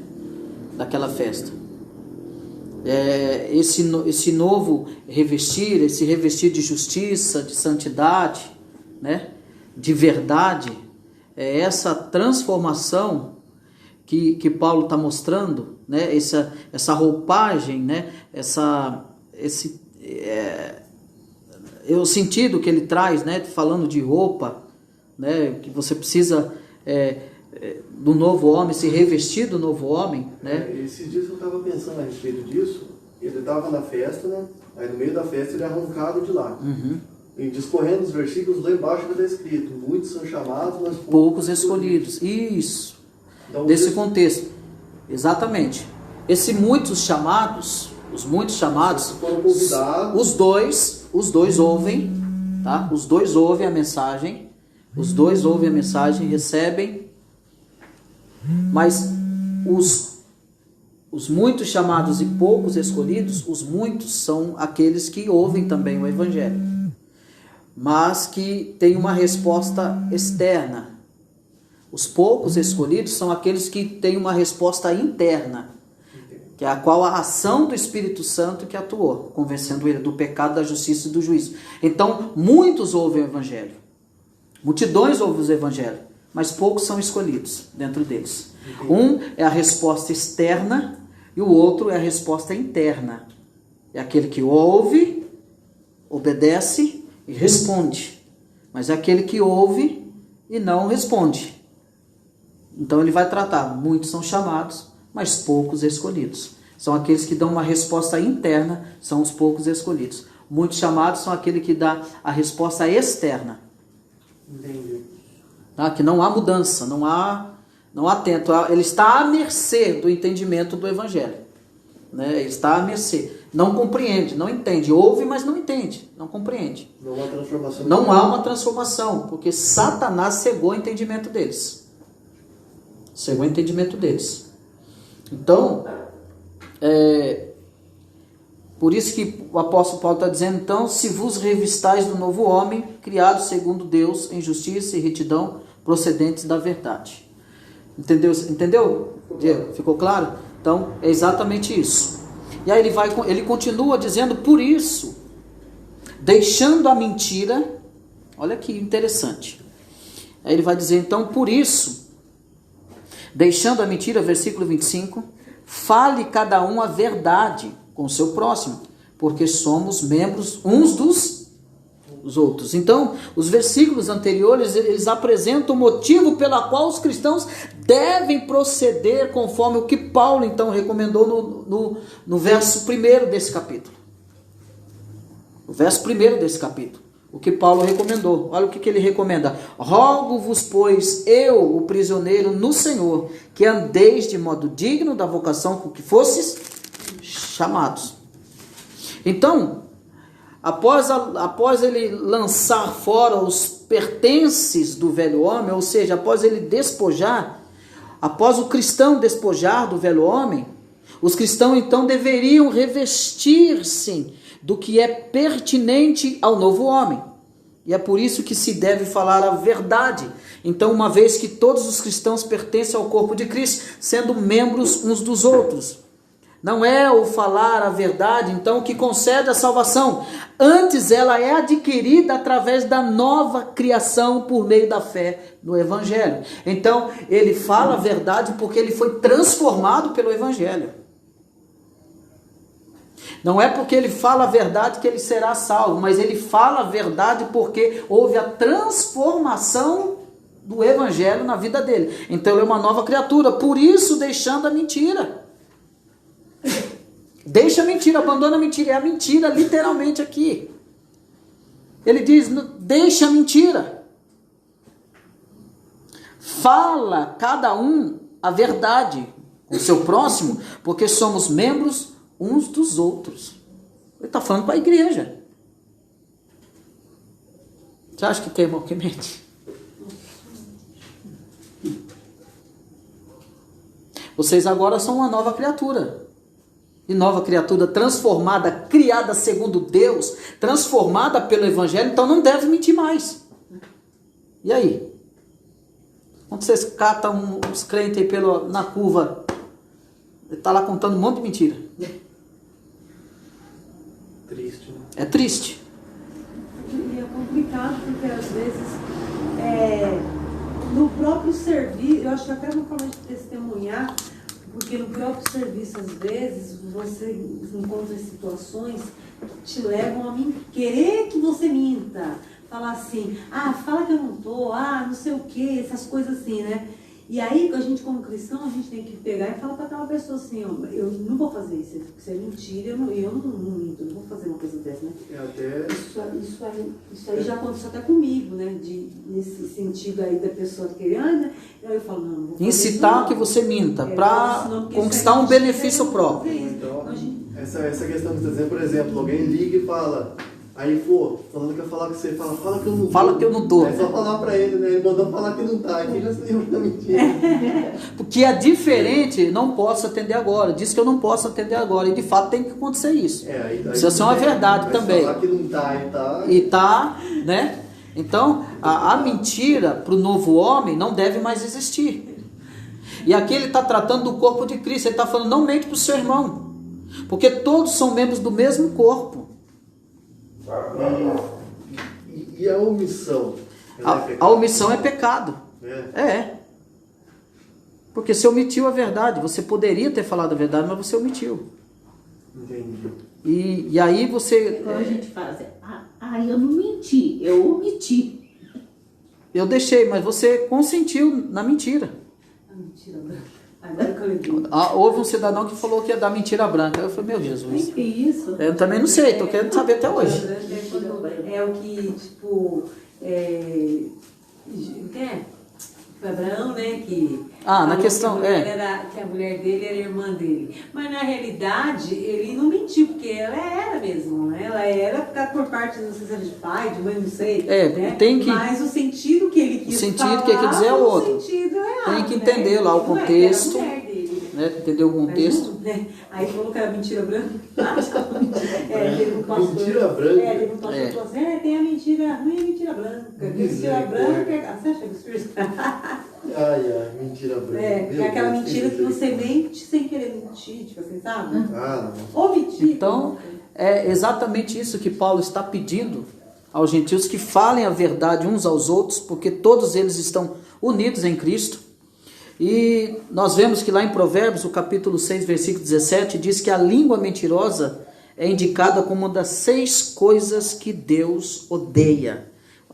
Daquela festa. Esse novo revestir, esse revestir de justiça, de santidade, né? De verdade, é essa transformação que Paulo está mostrando, né? Essa roupagem, né? O sentido que ele traz, né? Falando de roupa, né? Que você precisa do novo homem, se revestir do novo homem, né? Esses dias eu estava pensando a respeito disso. Ele estava na festa, né? Aí no meio da festa ele é arrancado de lá. Uhum. E discorrendo os versículos, lá embaixo está escrito: muitos são chamados, mas poucos escolhidos. Isso. Então, desse contexto. Exatamente. Os muitos chamados, foram convidados. Os dois ouvem, tá? Os dois ouvem a mensagem. Os dois ouvem a mensagem, recebem. Mas os muitos chamados e poucos escolhidos, os muitos são aqueles que ouvem também o Evangelho, mas que têm uma resposta externa. Os poucos escolhidos são aqueles que têm uma resposta interna, que é a qual a ação do Espírito Santo que atuou, convencendo ele do pecado, da justiça e do juízo. Então, muitos ouvem o Evangelho, multidões ouvem o Evangelho, mas poucos são escolhidos dentro deles. Um é a resposta externa e o outro é a resposta interna. É aquele que ouve, obedece e responde, mas é aquele que ouve e não responde. Então ele vai tratar: muitos são chamados, mas poucos escolhidos. São aqueles que dão uma resposta interna, são os poucos escolhidos. Muitos chamados são aqueles que dão a resposta externa. Entendi. Tá? Que não há mudança, não há atento. Ele está à mercê do entendimento do Evangelho. Né? Ele está à mercê. Não compreende, não entende. Ouve, mas não entende, não compreende. Não há transformação. Não há uma transformação, porque Satanás cegou o entendimento deles. Cegou o entendimento deles. Então, por isso que o apóstolo Paulo está dizendo, então, se vos revistais do novo homem, criado segundo Deus, em justiça e retidão, procedentes da verdade. Entendeu? Diego? Ficou claro? Então, é exatamente isso. E aí ele continua dizendo, por isso, deixando a mentira, olha que interessante. Aí ele vai dizer, então, por isso, deixando a mentira, versículo 25, fale cada um a verdade com o seu próximo, porque somos membros uns dos outros. Então, os versículos anteriores, eles apresentam o motivo pela qual os cristãos devem proceder conforme o que Paulo, então, recomendou no verso 1 desse capítulo. O verso 1 desse capítulo. O que Paulo recomendou. Olha o que ele recomenda. Rogo-vos, pois, eu, o prisioneiro no Senhor, que andeis de modo digno da vocação com que fostes chamados. Então, após ele lançar fora os pertences do velho homem, ou seja, após ele despojar, após o cristão despojar do velho homem, os cristãos então deveriam revestir-se do que é pertinente ao novo homem. E é por isso que se deve falar a verdade. Então, uma vez que todos os cristãos pertencem ao corpo de Cristo, sendo membros uns dos outros. Não é o falar a verdade, então, que concede a salvação. Antes, ela é adquirida através da nova criação por meio da fé no Evangelho. Então, ele fala a verdade porque ele foi transformado pelo Evangelho. Não é porque ele fala a verdade que ele será salvo, mas ele fala a verdade porque houve a transformação do Evangelho na vida dele. Então, ele é uma nova criatura, por isso deixando a mentira. Deixa a mentira, abandona a mentira. É a mentira literalmente aqui. Ele diz, deixa a mentira. Fala cada um a verdade com o seu próximo, porque somos membros uns dos outros. Ele está falando para a igreja. Você acha que queimou que mente? Vocês agora são uma nova criatura. E nova criatura transformada, criada segundo Deus, transformada pelo Evangelho, então não deve mentir mais. E aí? Quando vocês catam uns crentes aí na curva, ele está lá contando um monte de mentira. Triste, né? É triste. E é complicado porque às vezes no próprio serviço, eu acho que até uma forma de testemunhar, porque no próprio serviço às vezes você encontra situações que te levam a querer que você minta, falar assim, fala que eu não tô, não sei o que, essas coisas assim, né? E aí, a gente como cristão, a gente tem que pegar e falar para aquela pessoa assim, eu não vou fazer isso é mentira, eu não minto, eu não vou fazer uma coisa dessa, né? Isso aí já aconteceu até comigo, né? Nesse sentido aí da pessoa querer, né? Aí eu falo, não vou fazer incitar isso, que você minta, para conquistar um benefício próprio. Então, essa questão que você está dizendo, por exemplo, alguém liga e fala, aí, falando que eu falar com você, fala que eu não tô. Fala que eu não tô. É só falar pra ele, né? Ele mandou falar que não tá, aqui já se livra da mentira. Porque é diferente, não posso atender agora. Diz que eu não posso atender agora. E de fato tem que acontecer isso. Precisa ser uma verdade também. Falar que não tá e tá. E tá, né? Então, a mentira para o novo homem não deve mais existir. E aqui ele está tratando do corpo de Cristo. Ele está falando, não mente para o seu irmão. Porque todos são membros do mesmo corpo. E a omissão? A omissão é pecado. É. Porque você omitiu a verdade. Você poderia ter falado a verdade, mas você omitiu. Entendi. E aí você... Quando a gente fala assim, eu não menti, eu omiti. Eu deixei, mas você consentiu na mentira. A mentira branca. Agora que eu lembrei. Houve um cidadão que falou que ia dar mentira branca. Eu falei, meu Jesus. Que isso? Eu também não sei, tô querendo saber até hoje. É o que, tipo, Abraão, né, que na questão, que a mulher dele era irmã dele. Mas na realidade, ele não mentiu, porque ela era mesmo, né? Ela era por parte, não sei se era de pai, de mãe, não sei. Né? Mas o sentido que ele quis falar, que ele quer dizer é o outro. Sentido é errado, tem que entender lá o contexto. Né? Entendeu o contexto? Né? Aí falou que era mentira branca. Teve um pastor. Mentira branca. Teve um pastor que falou assim: tem a mentira ruim e a mentira branca. Mentira branca. Você acha que mentira branca. É aquela mentira que você mente sem querer mentir, tipo assim, sabe? Não. Ou mentir. Então, é exatamente isso que Paulo está pedindo aos gentios, que falem a verdade uns aos outros, porque todos eles estão unidos em Cristo. E nós vemos que lá em Provérbios, o capítulo 6, versículo 17, diz que a língua mentirosa é indicada como uma das 6 coisas que Deus odeia.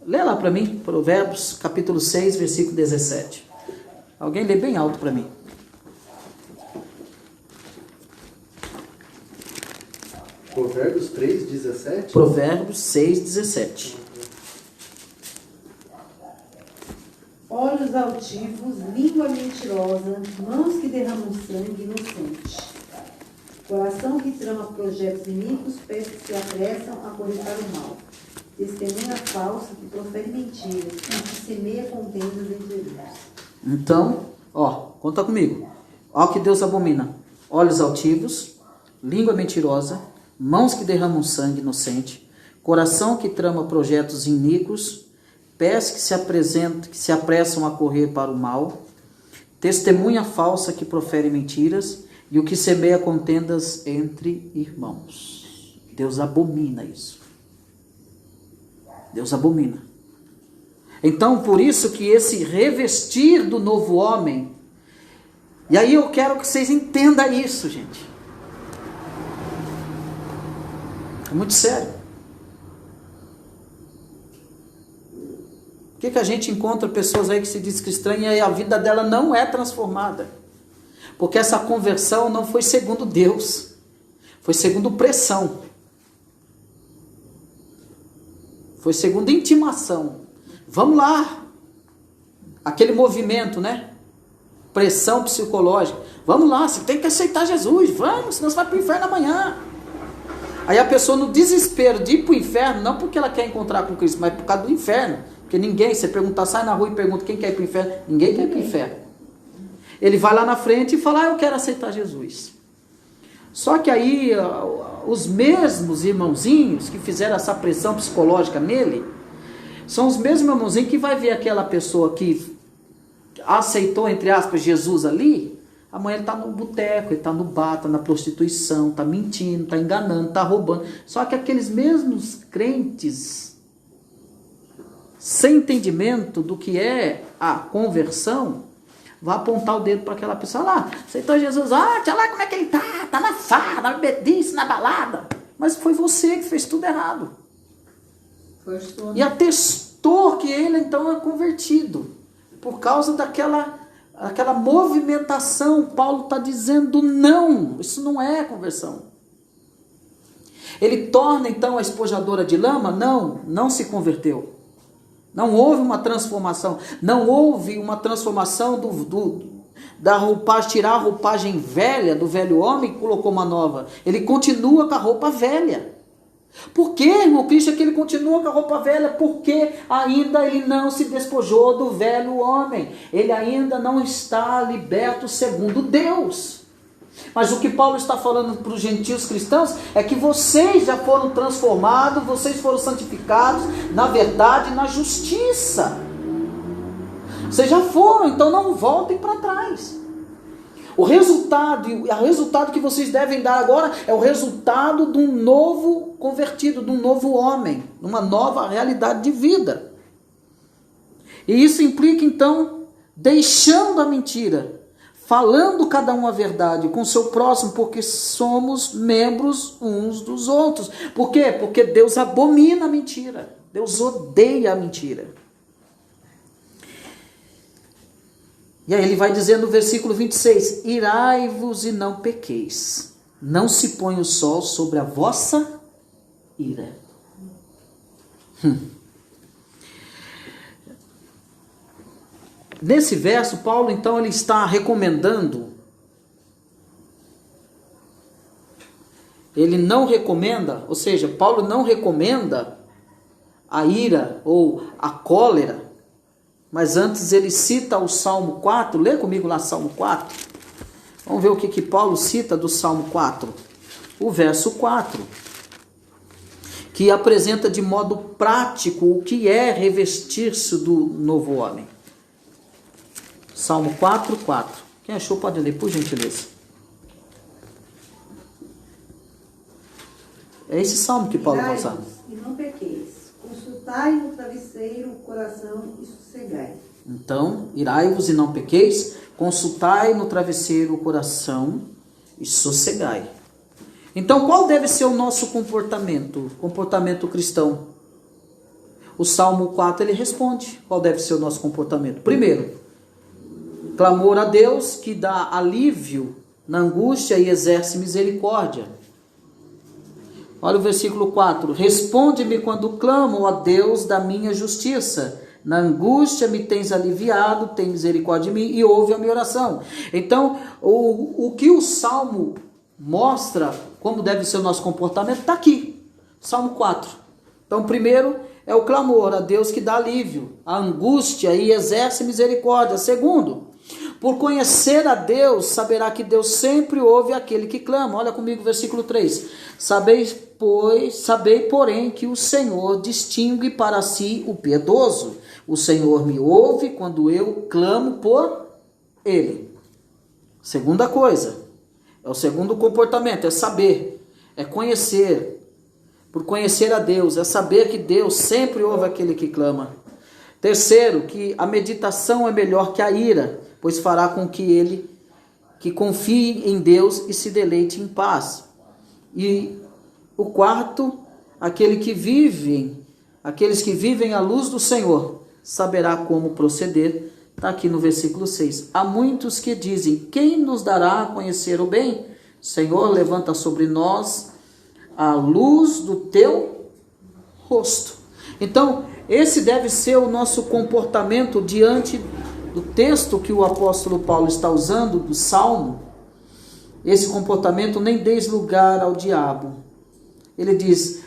Lê lá para mim, Provérbios, capítulo 6, versículo 17. Alguém lê bem alto para mim. Provérbios 3, 17? Provérbios 6, 17. Olhos altivos, língua mentirosa, mãos que derramam sangue inocente. Coração que trama projetos iníquos, pés que se apressam a correr para o mal. Testemunha falsa que profere mentiras e que semeia contendas entre irmãos. Então, conta comigo. Olha o que Deus abomina: olhos altivos, língua mentirosa, mãos que derramam sangue inocente, coração que trama projetos iníquos, pés que se apressam a correr para o mal, testemunha falsa que profere mentiras e o que semeia contendas entre irmãos. Deus abomina isso. Deus abomina. Então, por isso que esse revestir do novo homem, e aí eu quero que vocês entendam isso, gente. É muito sério. Por que a gente encontra pessoas aí que se diz cristã e aí a vida dela não é transformada? Porque essa conversão não foi segundo Deus, foi segundo pressão, foi segundo intimação. Vamos lá, aquele movimento, né? Pressão psicológica. Vamos lá, você tem que aceitar Jesus, vamos, senão você vai para o inferno amanhã. Aí a pessoa no desespero de ir para o inferno, não porque ela quer encontrar com Cristo, mas por causa do inferno. Porque ninguém, você perguntar, sai na rua e pergunta quem quer ir para o inferno, ninguém quer ir para o inferno. Ele vai lá na frente e fala, eu quero aceitar Jesus. Só que aí, os mesmos irmãozinhos que fizeram essa pressão psicológica nele, são os mesmos irmãozinhos que vai ver aquela pessoa que aceitou, entre aspas, Jesus ali, amanhã ele está no boteco, ele está no bar, está na prostituição, está mentindo, está enganando, está roubando. Só que aqueles mesmos crentes, sem entendimento do que é a conversão, vai apontar o dedo para aquela pessoa lá, aceitou Jesus, olha lá como é que ele tá na farra, na bebedice, na balada. Mas foi você que fez tudo errado. E atestou que ele então é convertido, por causa daquela movimentação. Paulo está dizendo não, isso não é conversão. Ele torna então a espojadora de lama? Não se converteu. Não houve uma transformação, não houve uma transformação da roupagem, tirar a roupagem velha do velho homem e colocou uma nova. Ele continua com a roupa velha. Por que, irmão Cristo, é que ele continua com a roupa velha? Porque ainda ele não se despojou do velho homem. Ele ainda não está liberto segundo Deus. Mas o que Paulo está falando para os gentios cristãos é que vocês já foram transformados, vocês foram santificados na verdade e na justiça. Vocês já foram, então não voltem para trás. O resultado que vocês devem dar agora é o resultado de um novo convertido, de um novo homem, uma nova realidade de vida. E isso implica então deixando a mentira, falando cada um a verdade com o seu próximo, porque somos membros uns dos outros. Por quê? Porque Deus abomina a mentira. Deus odeia a mentira. E aí ele vai dizer no versículo 26, irai-vos e não pequeis. Não se põe o sol sobre a vossa ira. nesse verso, Paulo então ele está recomendando, ele não recomenda, ou seja, Paulo não recomenda a ira ou a cólera, mas antes ele cita o Salmo 4, lê comigo lá Salmo 4, vamos ver o que Paulo cita do Salmo 4, o verso 4, que apresenta de modo prático o que é revestir-se do novo homem. Salmo 4, 4. Quem achou pode ler, por gentileza. É esse salmo que Paulo vai usar. E não pequeis, consultai no travesseiro o coração e sossegai. Então, irai-vos e não pequeis, consultai no travesseiro o coração e sossegai. Então, qual deve ser o nosso comportamento cristão? O Salmo 4, ele responde qual deve ser o nosso comportamento. Primeiro, clamor a Deus que dá alívio na angústia e exerce misericórdia. Olha o versículo 4. Responde-me quando clamo a Deus da minha justiça. Na angústia me tens aliviado, tem misericórdia de mim e ouve a minha oração. Então, o que o Salmo mostra como deve ser o nosso comportamento está aqui. Salmo 4. Então, primeiro é o clamor a Deus que dá alívio, a angústia e exerce misericórdia. Segundo, por conhecer a Deus, saberá que Deus sempre ouve aquele que clama. Olha comigo o versículo 3. Sabei, porém, que o Senhor distingue para si o piedoso. O Senhor me ouve quando eu clamo por Ele. Segunda coisa, é o segundo comportamento, é saber, é conhecer. Por conhecer a Deus, é saber que Deus sempre ouve aquele que clama. Terceiro, que a meditação é melhor que a ira, pois fará com que ele que confie em Deus e se deleite em paz. E o quarto, aqueles que vivem à luz do Senhor, saberá como proceder. Está aqui no versículo 6. Há muitos que dizem, quem nos dará a conhecer o bem? Senhor, levanta sobre nós a luz do teu rosto. Então, esse deve ser o nosso comportamento diante do texto que o apóstolo Paulo está usando, do Salmo. Esse comportamento nem deis lugar ao diabo. Ele diz,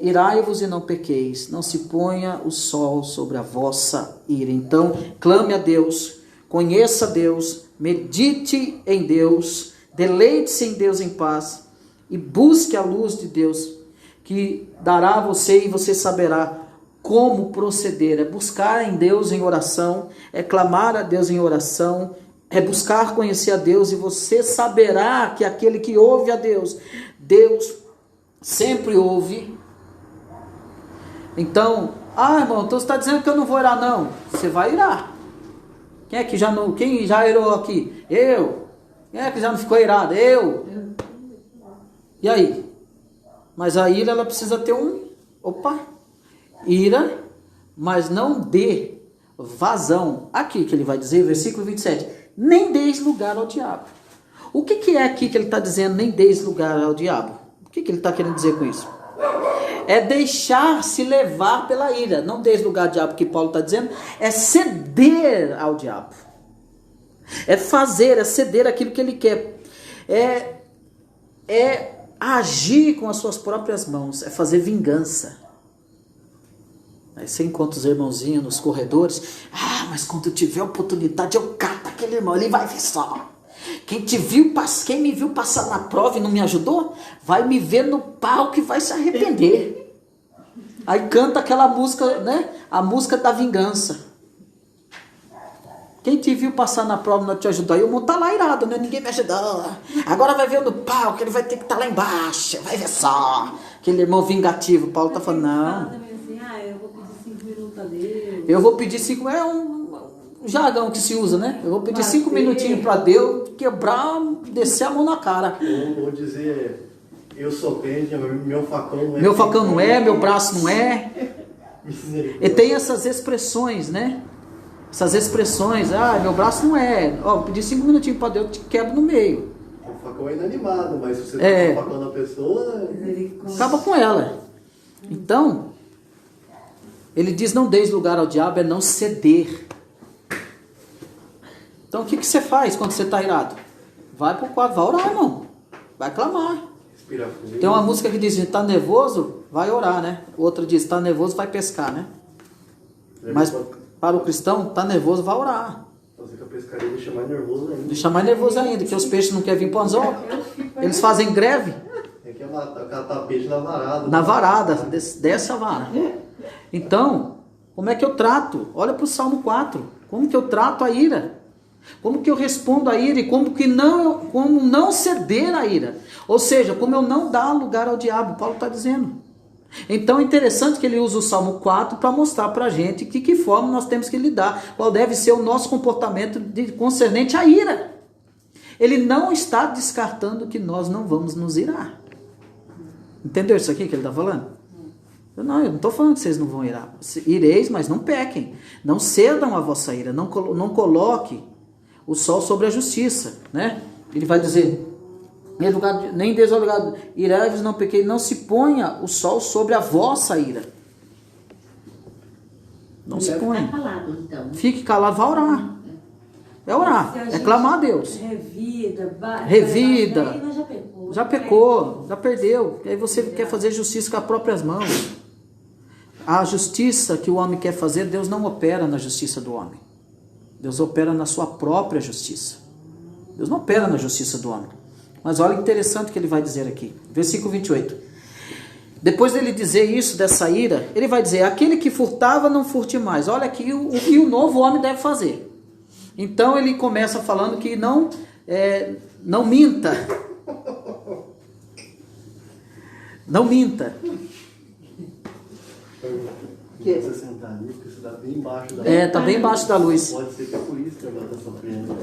irai-vos e não pequeis, não se ponha o sol sobre a vossa ira. Então, clame a Deus, conheça Deus, medite em Deus, deleite-se em Deus em paz e busque a luz de Deus, que dará a você e você saberá como proceder. É buscar em Deus em oração, é clamar a Deus em oração, é buscar conhecer a Deus, e você saberá que aquele que ouve a Deus, Deus sempre ouve. Então, irmão, então você está dizendo que eu não vou irar? Não, você vai irar. Quem já irou aqui? Eu. Quem é que já não ficou irado? Eu. E aí? Mas a ira, ela precisa ter ira, mas não dê vazão. Aqui que ele vai dizer, versículo 27, nem deis lugar ao diabo. O que é aqui que ele está dizendo, nem deis lugar ao diabo? O que ele está querendo dizer com isso? É deixar-se levar pela ira. Não deis lugar ao diabo, que Paulo está dizendo, é ceder ao diabo. É fazer, é ceder aquilo que ele quer. É agir com as suas próprias mãos, é fazer vingança. Aí você encontra os irmãozinhos nos corredores, mas quando eu tiver oportunidade eu cato aquele irmão, ele vai ver só. Quem me viu passar na prova e não me ajudou, vai me ver no palco e vai se arrepender. Aí canta aquela música, né? A música da vingança. Quem te viu passar na prova e não te ajudou, aí o mundo tá lá irado, né? Ninguém me ajudou. Agora vai ver no palco, ele vai ter que estar lá embaixo, vai ver só. Aquele irmão vingativo, Paulo tá falando, não. Eu vou pedir 5, é um jargão que se usa, né? Eu vou pedir 5 minutinhos para Deus quebrar, descer a mão na cara. Eu vou dizer, eu sou crente, meu facão não é. Meu facão não é, meu braço não é. E tem essas expressões, né? Essas expressões, meu braço não é. Ó, pedir 5 minutinhos para Deus, eu te quebro no meio. O facão é inanimado, mas se você tá com o facão na pessoa, acaba com ela. Então, ele diz, não deis lugar ao diabo, é não ceder. Então o que você faz quando você está irado? Vai para o quarto, vai orar, irmão. Vai clamar. Respira fundo. Tem uma música que diz, está nervoso, vai orar, né? Outra diz, está nervoso, vai pescar, né? Mas para o cristão, está nervoso, vai orar. Fazer com a pescaria deixa mais nervoso ainda. Deixa mais nervoso ainda, que os peixes não querem vir para o anzol. Eles fazem greve Tem que catar peixe na varada. na varada, desce a vara. Então, como é que eu trato? Olha para o Salmo 4. Como que eu trato a ira? Como que eu respondo à ira e como não ceder à ira? Ou seja, como eu não dar lugar ao diabo, Paulo está dizendo. Então é interessante que ele usa o Salmo 4 para mostrar para a gente que forma nós temos que lidar, qual deve ser o nosso comportamento concernente à ira. Ele não está descartando que nós não vamos nos irar. Entendeu isso aqui que ele está falando? Eu não estou falando que vocês não vão irar. Ireis, mas não pequem. Não cedam a vossa ira. Não coloque o sol sobre a justiça. Né? Ele vai dizer, nem desolgado, irai-vos, não pequei, não se ponha o sol sobre a vossa ira. Não se ponha. Fica calado, então. Fique calado, vá orar. É orar, é clamar a Deus. Revida. Já pecou, já perdeu. E aí você quer fazer justiça com as próprias mãos. A justiça que o homem quer fazer, Deus não opera na justiça do homem. Deus opera na sua própria justiça. Deus não opera na justiça do homem. Mas olha que interessante que ele vai dizer aqui. Versículo 28. Depois dele dizer isso, dessa ira, ele vai dizer, aquele que furtava, não furte mais. Olha aqui o que o novo homem deve fazer. Então ele começa falando que não minta. Não minta. Você sentar ali, porque você está bem embaixo da luz. Está bem embaixo da luz. Pode ser que é por isso que agora está sofrendo.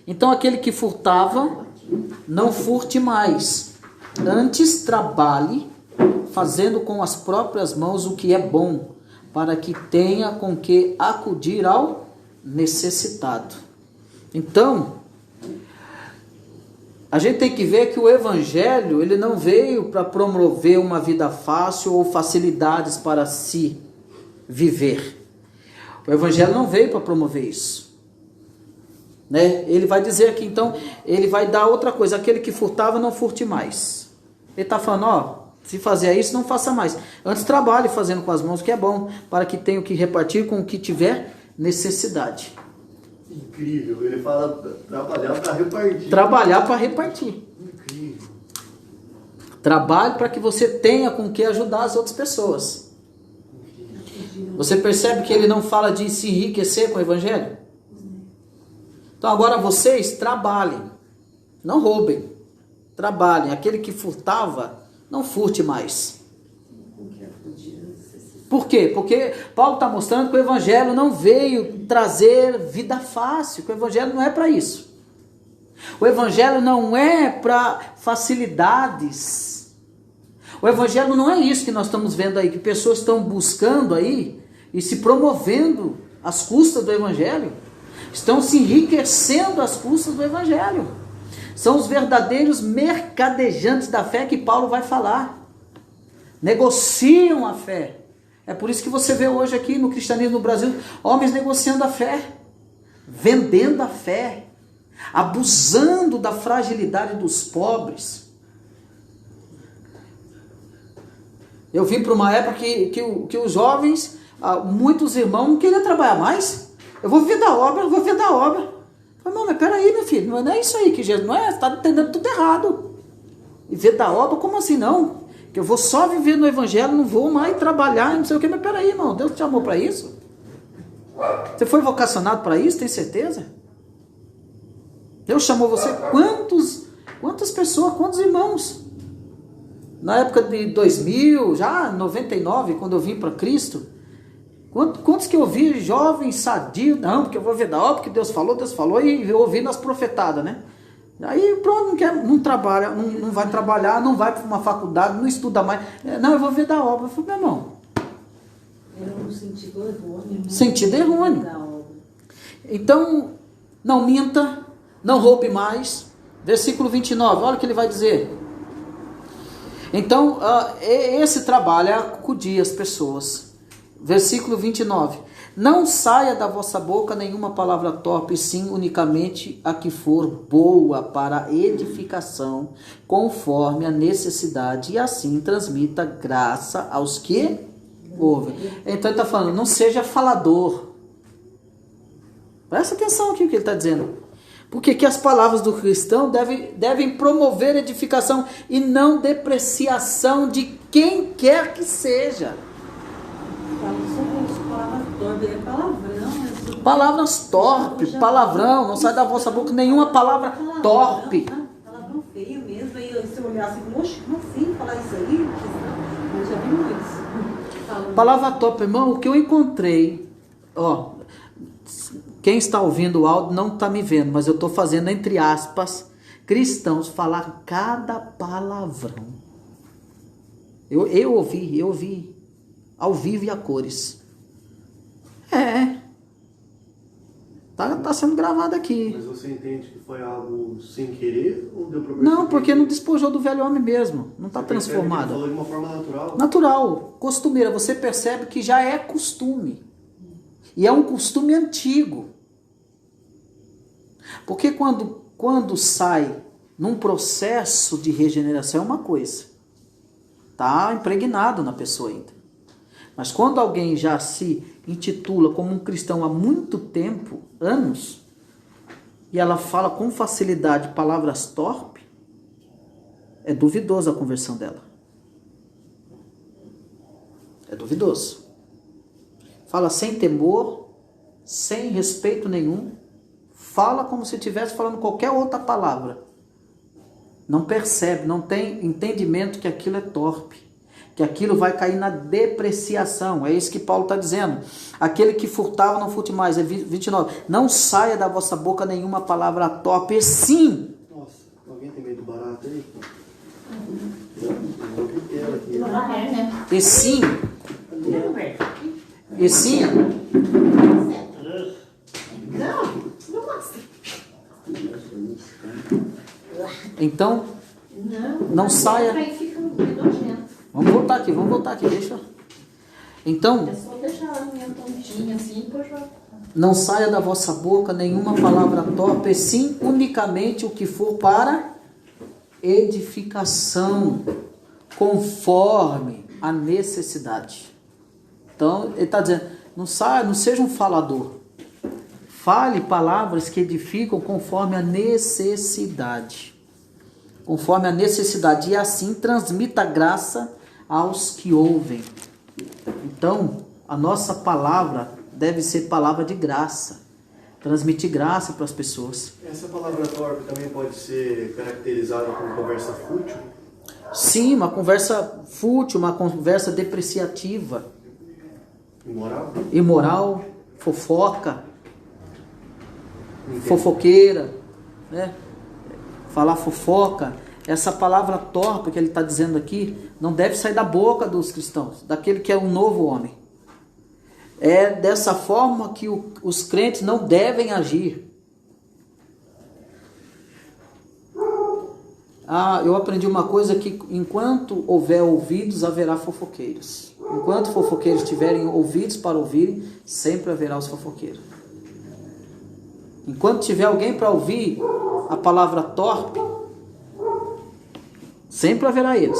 Então aquele que furtava, não furte mais. Antes trabalhe, fazendo com as próprias mãos o que é bom, para que tenha com que acudir ao necessitado. Então, a gente tem que ver que o evangelho, ele não veio para promover uma vida fácil ou facilidades para se viver. O evangelho não veio para promover isso. Né? Ele vai dizer aqui, então, ele vai dar outra coisa, aquele que furtava, não furte mais. Ele está falando, se fazer isso, não faça mais. Antes trabalhe fazendo com as mãos, que é bom, para que tenha o que repartir com o que tiver necessidade. Incrível, ele fala trabalhar para repartir. Trabalhar para repartir. Incrível. Trabalhe para que você tenha com que ajudar as outras pessoas. Você percebe que ele não fala de se enriquecer com o evangelho? Então agora vocês trabalhem, não roubem, trabalhem. Aquele que furtava, não furte mais. Por quê? Porque Paulo está mostrando que o evangelho não veio trazer vida fácil, que o evangelho não é para isso. O evangelho não é para facilidades. O evangelho não é isso que nós estamos vendo aí, que pessoas estão buscando aí e se promovendo às custas do evangelho. Estão se enriquecendo às custas do evangelho. São os verdadeiros mercadejantes da fé que Paulo vai falar. Negociam a fé. É por isso que você vê hoje aqui no cristianismo no Brasil, homens negociando a fé, vendendo a fé, abusando da fragilidade dos pobres. Eu vim para uma época que os jovens, muitos irmãos não queriam trabalhar mais. Eu vou viver da obra, eu vou viver da obra. Eu falei, não, mas peraí, meu filho, não é isso aí que Jesus, não é, você está entendendo tudo errado. E viver da obra, como assim não? Que eu vou só viver no evangelho, não vou mais trabalhar, não sei o que, mas peraí, irmão, Deus te chamou para isso? Você foi vocacionado para isso, tem certeza? Deus chamou você, quantas pessoas, quantos irmãos? Na época de 2000, já 99, quando eu vim para Cristo, quantos que eu vi jovens sadios, não, porque eu vou ver da obra, porque Deus falou, e eu ouvi nas profetadas, né? Aí pronto, não trabalha, não vai trabalhar, não vai para uma faculdade, não estuda mais. Não, eu vou ver da obra. Eu falei, meu irmão. Era um sentido errôneo. Sentido errôneo. Então, não minta, não roube mais. Versículo 29, olha o que ele vai dizer. Então, esse trabalho é acudir as pessoas. Versículo 29. Não saia da vossa boca nenhuma palavra torpe, sim unicamente a que for boa para a edificação, conforme a necessidade, e assim transmita graça aos que ouvem. Então ele está falando, não seja falador. Presta atenção aqui no que ele está dizendo. Porque que as palavras do cristão devem promover edificação e não depreciação de quem quer que seja. Palavras torpes, palavrão, não sai da vossa boca nenhuma palavra torpe. Palavrão feio mesmo, aí se eu olhar assim, oxe, como assim falar isso aí? Eu já vi muitos. Palavra torpe, irmão, o que eu encontrei, ó, quem está ouvindo o áudio não está me vendo, mas eu estou fazendo entre aspas, cristãos falar cada palavrão. Eu ouvi, ao vivo e a cores. Tá sendo gravado aqui. Mas você entende que foi algo sem querer ou deu problema? Não, porque não despojou do velho homem mesmo. Não está transformado. Falou de uma forma natural. Natural, costumeira. Você percebe que já é costume. E é um costume antigo. Porque quando sai num processo de regeneração é uma coisa. Está impregnado na pessoa ainda. Mas quando alguém já se intitula como um cristão há muito tempo, anos, e ela fala com facilidade palavras torpes, é duvidosa a conversão dela. É duvidoso. Fala sem temor, sem respeito nenhum, fala como se estivesse falando qualquer outra palavra. Não percebe, não tem entendimento que aquilo é torpe. Que aquilo vai cair na depreciação. É isso que Paulo está dizendo. Aquele que furtava não furte mais. É 29. Não saia da vossa boca nenhuma palavra torpe. E sim. Nossa, alguém tem medo do barato aí? E sim. E sim. Então, não saia. Vamos voltar aqui, deixa. Então, é só deixar a minha tontinha assim, depois vai. Não saia da vossa boca nenhuma palavra torpe, sim unicamente o que for para edificação, conforme a necessidade. Então, ele está dizendo, não seja um falador. Fale palavras que edificam conforme a necessidade. Conforme a necessidade. E assim transmita graça aos que ouvem. Então, a nossa palavra deve ser palavra de graça. Transmitir graça para as pessoas. Essa palavra torpe também pode ser caracterizada como conversa fútil? Sim, uma conversa fútil, uma conversa depreciativa. Imoral, fofoca, fofoqueira, né? Falar fofoca. Essa palavra torpe que ele está dizendo aqui não deve sair da boca dos cristãos, daquele que é um novo homem. É dessa forma que os crentes não devem agir. Eu aprendi uma coisa que enquanto houver ouvidos, haverá fofoqueiros. Enquanto fofoqueiros tiverem ouvidos para ouvirem, sempre haverá os fofoqueiros. Enquanto tiver alguém para ouvir a palavra torpe, sempre haverá eles.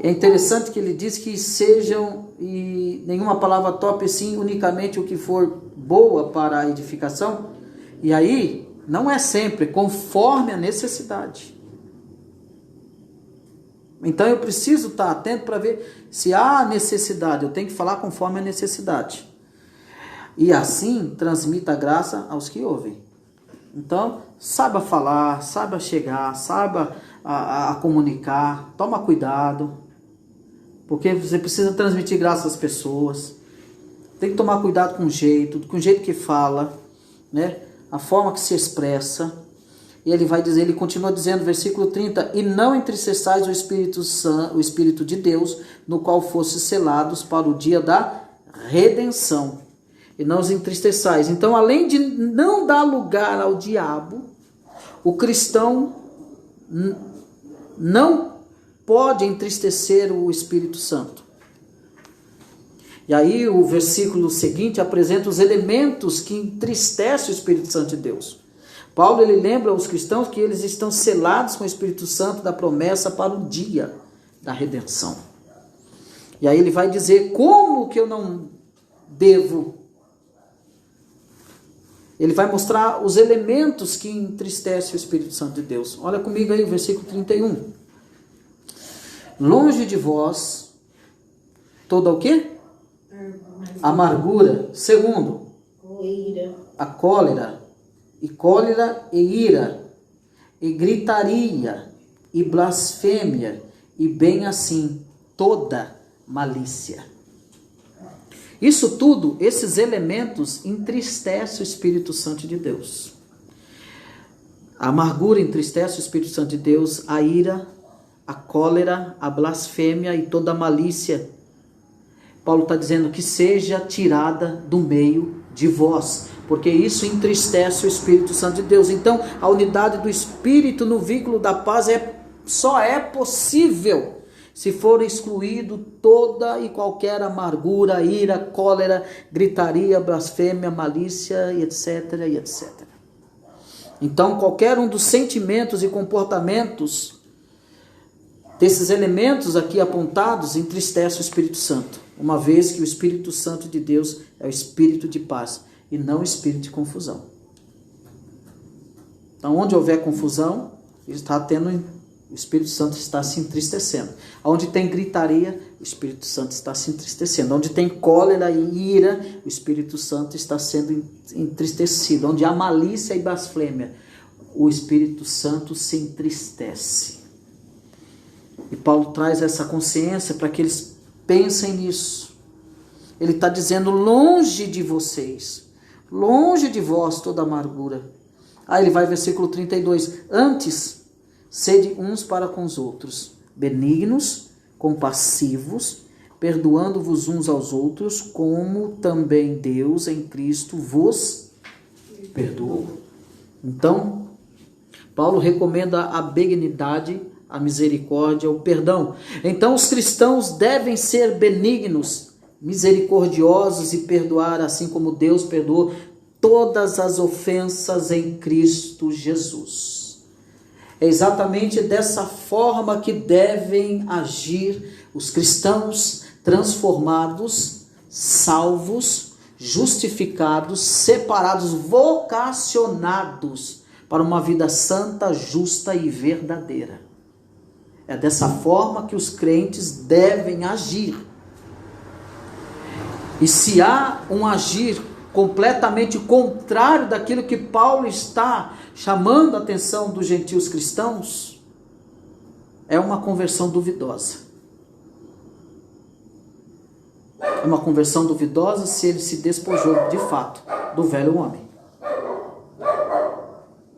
É interessante que ele diz que sejam, e nenhuma palavra torpe, sim, unicamente o que for boa para a edificação. E aí, não é sempre, conforme a necessidade. Então eu preciso estar atento para ver se há necessidade, eu tenho que falar conforme a necessidade. E assim transmita a graça aos que ouvem. Então, saiba falar, saiba chegar, saiba a comunicar, toma cuidado, porque você precisa transmitir graça às pessoas. Tem que tomar cuidado com o jeito que fala, né? A forma que se expressa. E ele vai dizer, ele continua dizendo, versículo 30, e não entristeçais o Espírito de Deus, no qual fosse selados para o dia da redenção. E não os entristeçais. Então, além de não dar lugar ao diabo, o cristão não pode entristecer o Espírito Santo. E aí o versículo seguinte apresenta os elementos que entristecem o Espírito Santo de Deus. Paulo, ele lembra aos cristãos que eles estão selados com o Espírito Santo da promessa para o dia da redenção. E aí ele vai dizer como que eu não devo. Ele vai mostrar os elementos que entristecem o Espírito Santo de Deus. Olha comigo aí o versículo 31. Longe de vós toda o quê? Amargura. Segundo, a cólera, e ira, e gritaria, e blasfêmia, e bem assim, toda malícia. Isso tudo, esses elementos, entristecem o Espírito Santo de Deus. A amargura entristece o Espírito Santo de Deus, a ira, a cólera, a blasfêmia e toda a malícia. Paulo está dizendo que seja tirada do meio de vós, porque isso entristece o Espírito Santo de Deus. Então, a unidade do Espírito no vínculo da paz só é possível se for excluído toda e qualquer amargura, ira, cólera, gritaria, blasfêmia, malícia, etc, e etc. Então, qualquer um dos sentimentos e comportamentos desses elementos aqui apontados entristece o Espírito Santo, uma vez que o Espírito Santo de Deus é o Espírito de paz e não o Espírito de confusão. Então, onde houver confusão, o Espírito Santo está se entristecendo. Onde tem gritaria, o Espírito Santo está se entristecendo. Onde tem cólera e ira, o Espírito Santo está sendo entristecido. Onde há malícia e blasfêmia, o Espírito Santo se entristece. E Paulo traz essa consciência para que eles pensem nisso. Ele está dizendo, longe de vocês, longe de vós toda amargura. Aí ele vai versículo 32. Antes, sede uns para com os outros, benignos, compassivos, perdoando-vos uns aos outros, como também Deus em Cristo vos perdoou. Então, Paulo recomenda a benignidade, a misericórdia, o perdão. Então, os cristãos devem ser benignos, misericordiosos e perdoar, assim como Deus perdoou todas as ofensas em Cristo Jesus. É exatamente dessa forma que devem agir os cristãos transformados, salvos, justificados, separados, vocacionados para uma vida santa, justa e verdadeira. É dessa forma que os crentes devem agir. E se há um agir completamente contrário daquilo que Paulo está chamando a atenção dos gentios cristãos, é uma conversão duvidosa. É uma conversão duvidosa se ele se despojou de fato do velho homem.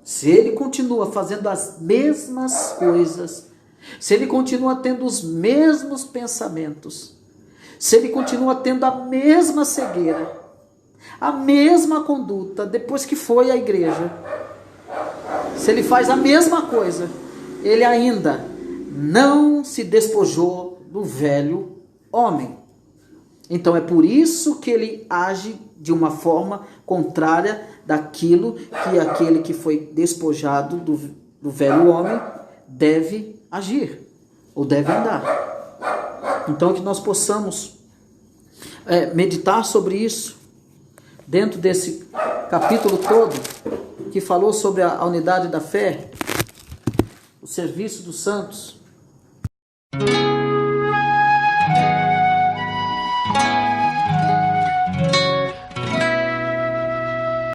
Se ele continua fazendo as mesmas coisas, se ele continua tendo os mesmos pensamentos, se ele continua tendo a mesma cegueira, a mesma conduta depois que foi à igreja, se ele faz a mesma coisa, ele ainda não se despojou do velho homem. Então é por isso que ele age de uma forma contrária daquilo que aquele que foi despojado do velho homem deve agir, ou deve andar. Então que nós possamos meditar sobre isso, dentro desse capítulo todo, que falou sobre a unidade da fé, o serviço dos santos.